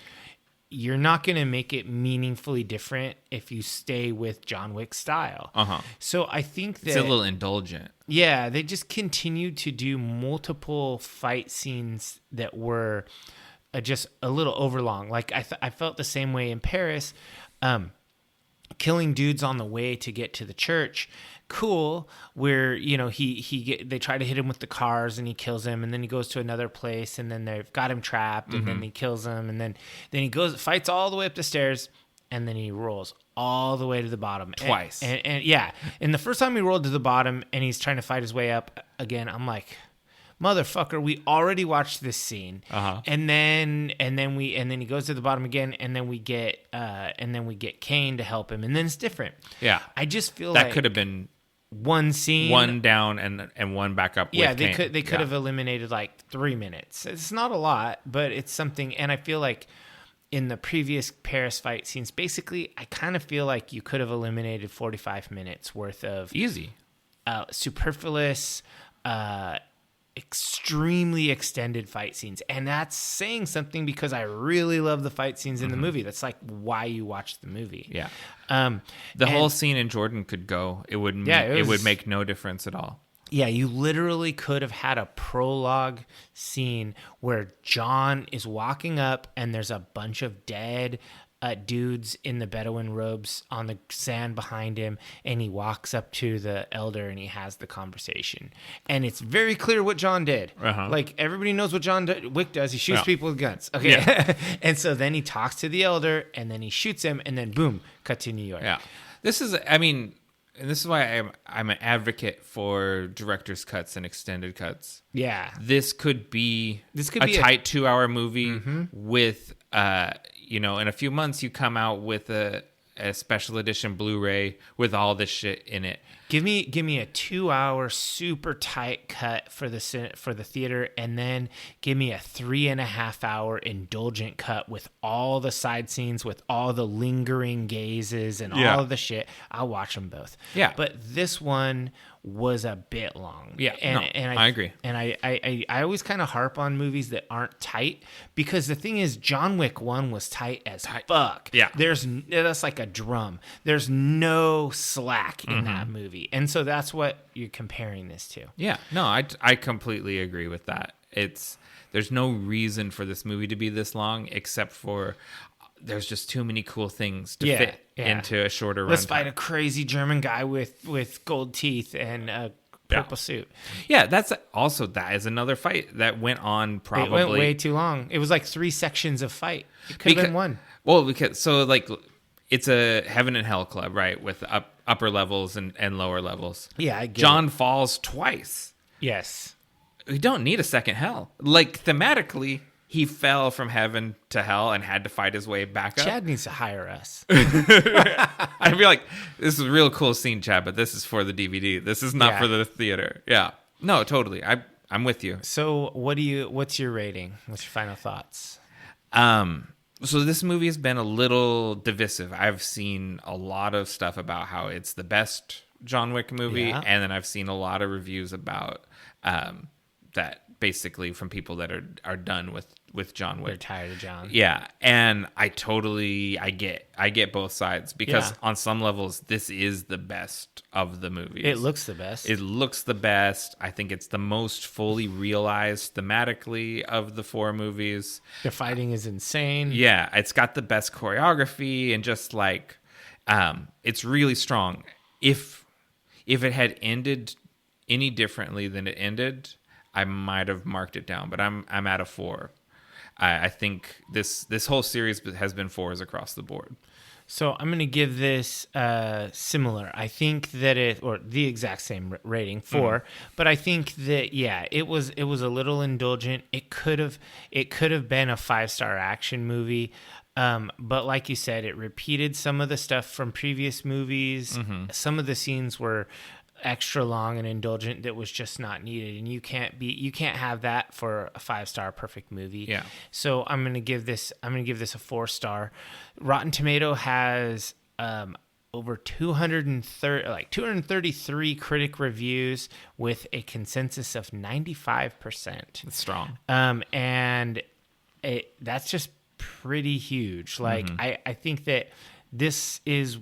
You're not going to make it meaningfully different if you stay with John Wick style. So I think that... It's a little indulgent. Yeah, they just continued to do multiple fight scenes that were just a little overlong. Like I felt the same way in Paris. Killing dudes on the way to get to the church, cool. Where they try to hit him with the cars and he kills him, and then he goes to another place and then they've got him trapped, and then he kills him, and then he fights all the way up the stairs, and then he rolls all the way to the bottom twice. And the first time he rolled to the bottom and he's trying to fight his way up again, I'm like, motherfucker, we already watched this scene. And then he goes to the bottom again, and then we get Kane to help him, and then it's different. Yeah. I just feel that like could have been one scene, one down and one back up. Yeah, with they Kane. could have eliminated like 3 minutes. It's not a lot, but it's something. And I feel like in the previous Paris fight scenes, basically, I kind of feel like you could have eliminated 45 minutes worth of easy, superfluous, extremely extended fight scenes. And that's saying something, because I really love the fight scenes in the movie. That's like why you watch the movie. Yeah. The whole scene in Jordan could go. It would make no difference at all. Yeah, you literally could have had a prologue scene where John is walking up and there's a bunch of dead dudes in the Bedouin robes on the sand behind him, and he walks up to the elder and he has the conversation, and it's very clear what John did. Like, everybody knows what John Wick does. He shoots people with guns. Okay. And so then he talks to the elder, and then he shoots him, and then boom, cut to New York. This is why I'm an advocate for director's cuts and extended cuts. This could be a tight 2-hour movie with in a few months you come out with a special edition Blu-ray with all this shit in it. Give me a 2-hour super tight cut for the theater, and then give me a 3.5-hour indulgent cut with all the side scenes, with all the lingering gazes and all of the shit. I'll watch them both. But this one was a bit long. I agree. And I always kind of harp on movies that aren't tight, because the thing is, John Wick 1 was tight as fuck. That's like a drum. There's no slack in that movie. And so that's what you're comparing this to. I completely agree with that. There's no reason for this movie to be this long, except for there's just too many cool things to fit into a shorter run. Let's fight a crazy German guy with gold teeth and a purple suit. Yeah, that is another fight that went on probably. It went way too long. It was like 3 sections of fight. It could have been one. Well, it's a heaven and hell club, right? With upper levels and lower levels. Yeah, I get John falls twice. Yes. We don't need a second hell. Like, thematically, he fell from heaven to hell and had to fight his way back up. Chad needs to hire us. I'd be like, this is a real cool scene, Chad, but this is for the DVD. This is not for the theater. Yeah. No, totally. I'm with you. So what's your rating? What's your final thoughts? So this movie has been a little divisive. I've seen a lot of stuff about how it's the best John Wick movie, and then I've seen a lot of reviews about that basically from people that are done with John Wick. They're tired of John. Yeah, and I get both sides because on some levels this is the best of the movies. It looks the best. It looks the best. I think it's the most fully realized thematically of the 4 movies. The fighting is insane. Yeah, it's got the best choreography and just like it's really strong. If it had ended any differently than it ended, I might have marked it down, but I'm at a 4. I think this whole series has been 4s across the board. So I'm going to give this similar. I think that or the exact same rating, 4. But I think that it was a little indulgent. It could have been a 5-star action movie. But like you said, it repeated some of the stuff from previous movies. Some of the scenes were extra long and indulgent that was just not needed, and you can't have that for a 5-star perfect movie. Yeah. So I'm gonna give this a 4-star. Rotten Tomato has over 233 critic reviews with a consensus of 95%. It's strong. And that's just pretty huge. Like I think that this is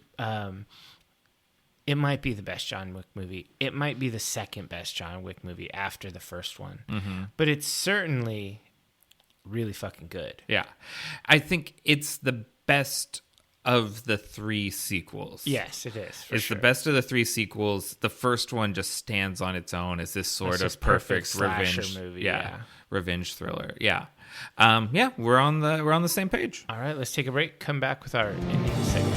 it might be the best John Wick movie. It might be the second best John Wick movie after the first one. But it's certainly really fucking good. Yeah. I think it's the best of the 3 sequels. Yes, it is. It's the best of the 3 sequels. The first one just stands on its own as this sort of perfect revenge movie. Yeah. Revenge thriller. Yeah. We're on the same page. All right, let's take a break. Come back with our ending segment.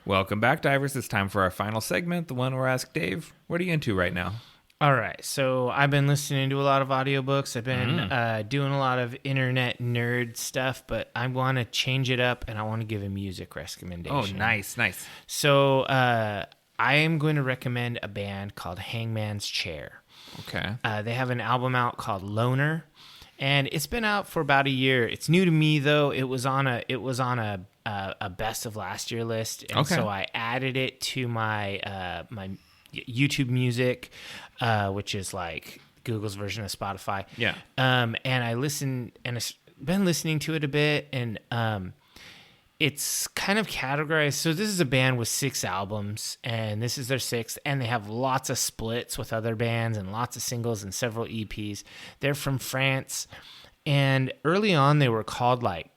Welcome back, divers. It's time for our final segment, the one where I ask Dave, what are you into right now? All right, so I've been listening to a lot of audiobooks. I've been doing a lot of internet nerd stuff, but I want to change it up, and I want to give a music recommendation. Oh, nice. So I am going to recommend a band called Hangman's Chair. Okay. They have an album out called Loner, and it's been out for about a year. It's new to me, though. It was on a best of last year list, and so I added it to my my YouTube Music, which is like Google's version of Spotify. Yeah. And I listened, and I've been listening to it a bit, and it's kind of categorized. So this is a band with 6 albums, and this is their 6th, and they have lots of splits with other bands and lots of singles and several EPs. They're from France, and early on they were called like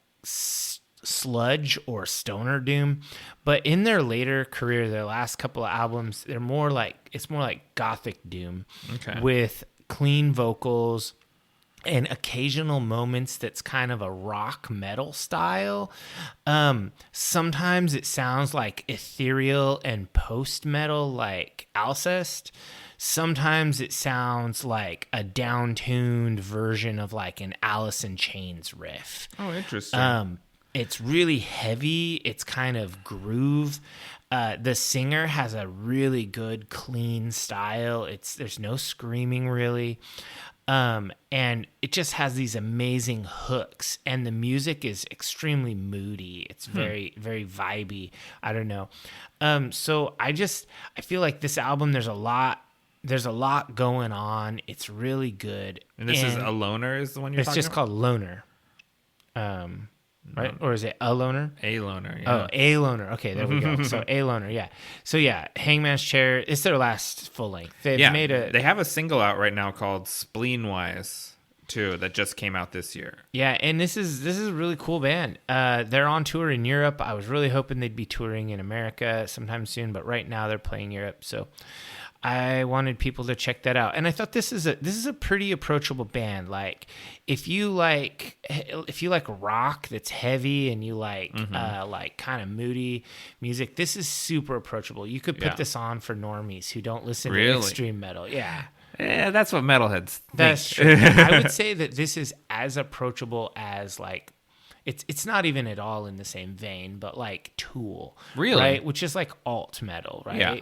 sludge or stoner doom, but in their later career, their last couple of albums, it's more like gothic doom, with clean vocals and occasional moments that's kind of a rock metal style. Sometimes it sounds like ethereal and post metal, like Alcest. Sometimes it sounds like a down-tuned version of like an Alice in Chains riff. Oh, interesting. It's really heavy. It's kind of groove. The singer has a really good, clean style. There's no screaming really. And it just has these amazing hooks, and the music is extremely moody. It's very, very vibey. I don't know. So I feel like this album, there's a lot going on. It's really good. And this is a Loner is the one you're talking about? It's just called Loner. right? Or is it a loner? A loner. Yeah. Oh, a loner. Okay, there we go. So a loner. Yeah. So yeah, Hangman's Chair. It's their last full length. They've made They have a single out right now called Spleenwise too that just came out this year. Yeah, and this is a really cool band. They're on tour in Europe. I was really hoping they'd be touring in America sometime soon, but right now they're playing Europe. So I wanted people to check that out. And I thought this is a pretty approachable band. Like if you like rock that's heavy and you like kind of moody music, this is super approachable. You could put this on for normies who don't listen to extreme metal. Yeah. Yeah, that's what metalheads think. That's true. I would say that this is as approachable as like it's not even at all in the same vein, but like Tool. Really? Right? Which is like alt metal, right? Yeah.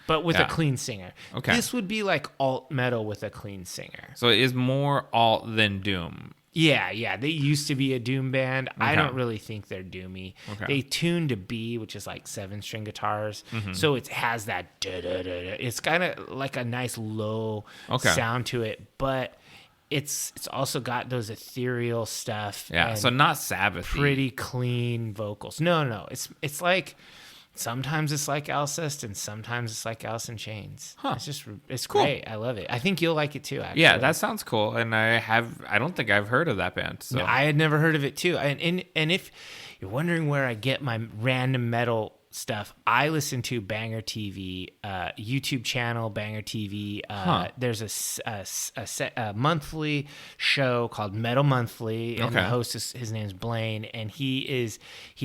But with a clean singer. Okay. This would be like alt metal with a clean singer. So it is more alt than doom. Yeah. They used to be a doom band. Okay. I don't really think they're doomy. Okay. They tune to B, which is like 7-string guitars. Mm-hmm. So it has that da-da-da-da. It's kind of like a nice low sound to it, but it's also got those ethereal stuff. Yeah, so not Sabbath-y. Pretty clean vocals. No. It's like... Sometimes it's like Alcest, and sometimes it's like Alice in Chains. Huh. It's cool. Great. I love it. I think you'll like it too, actually. Yeah, that sounds cool. And I don't think I've heard of that band. So. No, I had never heard of it too. And if you're wondering where I get my random metal stuff, I listen to Banger TV, YouTube channel Banger TV. There's a monthly show called Metal Monthly, and the host his name's Blaine, and he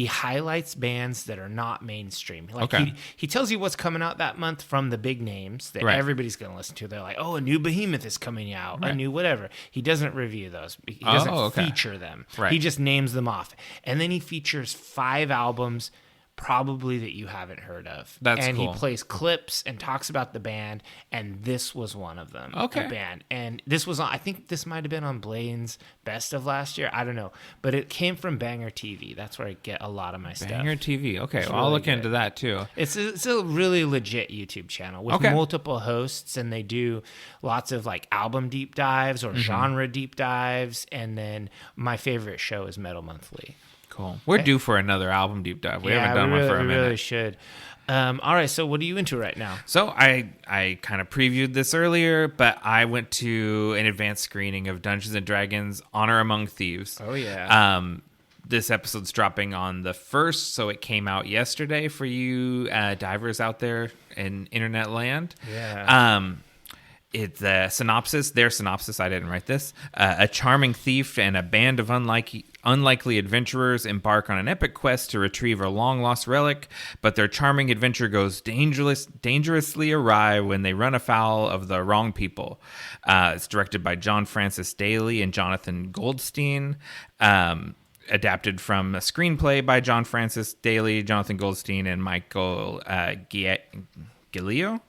highlights bands that are not mainstream. Like he tells you what's coming out that month from the big names that everybody's going to listen to. They're like, oh, a new Behemoth is coming out, a new whatever. He doesn't review those. He doesn't feature them. Right. He just names them off, and then he features 5 albums probably that you haven't heard of. That's and cool. He plays clips and talks about the band, and this was one of them. Okay. Band. And this was on, I think this might have been on Blaine's Best of last year. I don't know. But it came from Banger TV. That's where I get a lot of my stuff. Banger TV. Okay. Well, I'll look into that too. It's a really legit YouTube channel with multiple hosts, and they do lots of like album deep dives or genre deep dives. And then my favorite show is Metal Monthly. Cool. We're due for another album deep dive. We haven't done one for a minute. We really should. All right, so what are you into right now? So I kind of previewed this earlier, but I went to an advanced screening of Dungeons & Dragons Honor Among Thieves. Oh, yeah. This episode's dropping on the 1st, so it came out yesterday for you divers out there in internet land. Yeah. It's a synopsis. Their synopsis, I didn't write this. A charming thief and a band of unlikely adventurers embark on an epic quest to retrieve a long-lost relic, but their charming adventure goes dangerously awry when they run afoul of the wrong people. It's directed by John Francis Daley and Jonathan Goldstein. Adapted from a screenplay by John Francis Daley, Jonathan Goldstein, and Michael Gilio.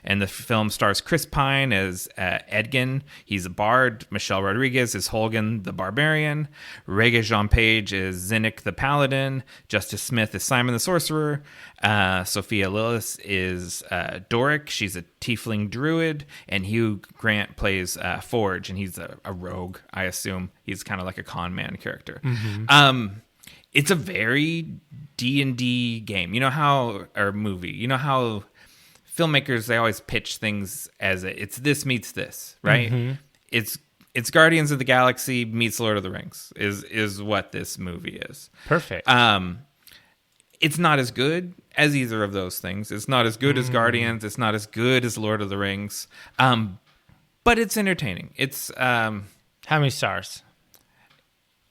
And the film stars Chris Pine as Edgin. He's a bard. Michelle Rodriguez is Holgan the Barbarian. Regé-Jean Page is Zinnik the Paladin. Justice Smith is Simon the Sorcerer. Sophia Lillis is Doric. She's a tiefling druid. And Hugh Grant plays Forge, and he's a rogue, I assume. He's kind of like a con man character. Mm-hmm. It's a very D&D game. Or movie. You know how filmmakers, they always pitch things as it's this meets this, right? Mm-hmm. It's Guardians of the Galaxy meets Lord of the Rings is what this movie is. Perfect. It's not as good as either of those things. It's not as good as Guardians. It's not as good as Lord of the Rings. But it's entertaining. It's how many stars?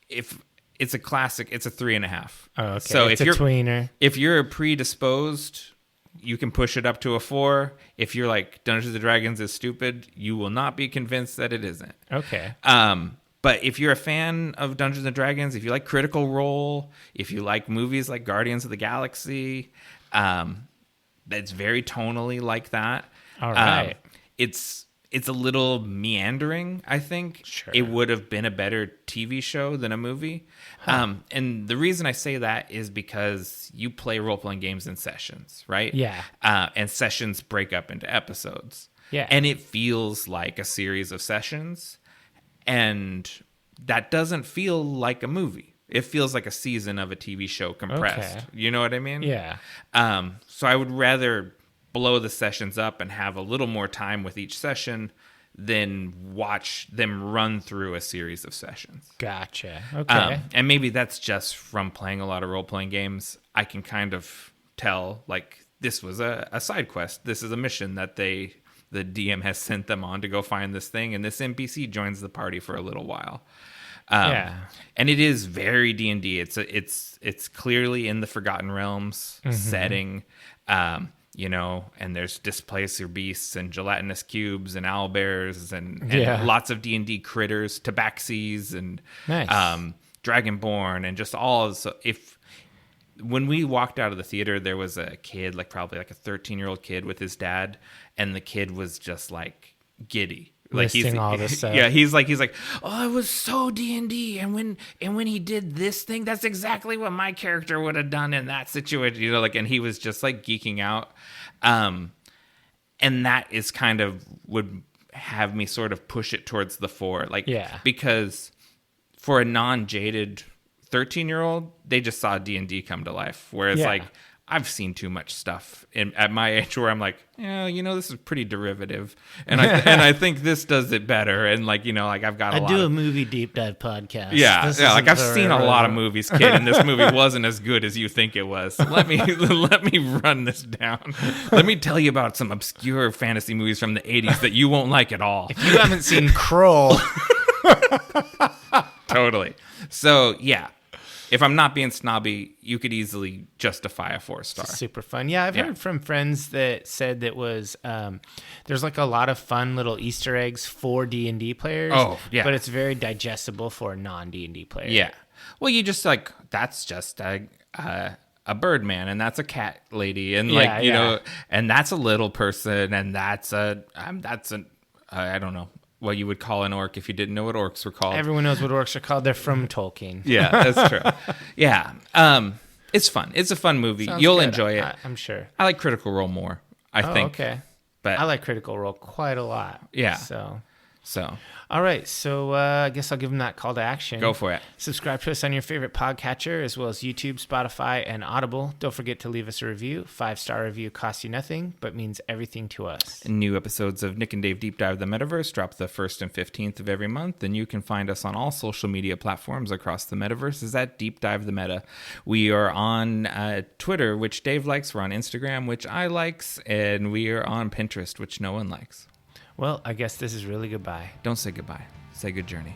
If it's a classic, it's a 3.5. Oh, okay. So it's a tweener. If you're predisposed, you can push it up to a 4. If you're like Dungeons & Dragons is stupid, you will not be convinced that it isn't. Okay. But if you're a fan of Dungeons & Dragons, if you like Critical Role, if you like movies like Guardians of the Galaxy, that's very tonally like that. All right. It's a little meandering, I think. Sure. It would have been a better TV show than a movie. Huh. And the reason I say that is because you play role-playing games in sessions, right? Yeah. And sessions break up into episodes. Yeah. And it feels like a series of sessions. And that doesn't feel like a movie. It feels like a season of a TV show compressed. Okay. You know what I mean? Yeah. So I would rather blow the sessions up and have a little more time with each session than watch them run through a series of sessions. Gotcha. Okay. And maybe that's just from playing a lot of role-playing games. I can kind of tell, like, this was a side quest. This is a mission that the DM has sent them on to go find this thing, and this NPC joins the party for a little while. And it is very D&D. It's clearly in the Forgotten Realms setting. And there's displacer beasts and gelatinous cubes and owlbears and lots of D&D critters, tabaxis and dragonborn and just all. So when we walked out of the theater, there was a kid, probably a 13-year-old kid with his dad, and the kid was just giddy. Listing all this stuff. Yeah, he's like, oh, it was so D&D, and when he did this thing, that's exactly what my character would have done in that situation. And he was just geeking out, and that is kind of would have me sort of push it towards the fore, because for a non-jaded 13-year-old, they just saw D&D come to life, whereas I've seen too much stuff at my age where I'm this is pretty derivative, and I think this does it better, and I've got. I do a movie deep dive podcast. Yeah, I've seen a lot of movies, kid, and this movie wasn't as good as you think it was. Let me run this down. Let me tell you about some obscure fantasy movies from the '80s that you won't like at all. If you haven't seen Kroll, totally. So yeah. If I'm not being snobby, you could easily justify a 4-star. Super fun. Yeah, I've heard from friends that said that was there's a lot of fun little Easter eggs for D&D players. Oh, yeah. But it's very digestible for a non-D&D player. Yeah. Well, you just that's just a Birdman, and that's a cat lady, and and that's a little person, and that's I don't know what you would call an orc if you didn't know what orcs were called. Everyone knows what orcs are called. They're from Tolkien. Yeah, that's true. Yeah. It's fun. It's a fun movie. You'll enjoy it. I'm sure. I like Critical Role more, I think. Okay. But I like Critical Role quite a lot. Yeah. So. All right. So I guess I'll give them that call to action. Go for it. Subscribe to us on your favorite podcatcher, as well as YouTube, Spotify, and Audible. Don't forget to leave us a review. 5-star review costs you nothing, but means everything to us. New episodes of Nick and Dave Deep Dive the Metaverse drop the 1st and 15th of every month, and you can find us on all social media platforms across the Metaverse is at Deep Dive the Meta. We are on Twitter, which Dave likes. We're on Instagram, which I likes, and we are on Pinterest, which no one likes. Well, I guess this is really goodbye. Don't say goodbye. Say good journey.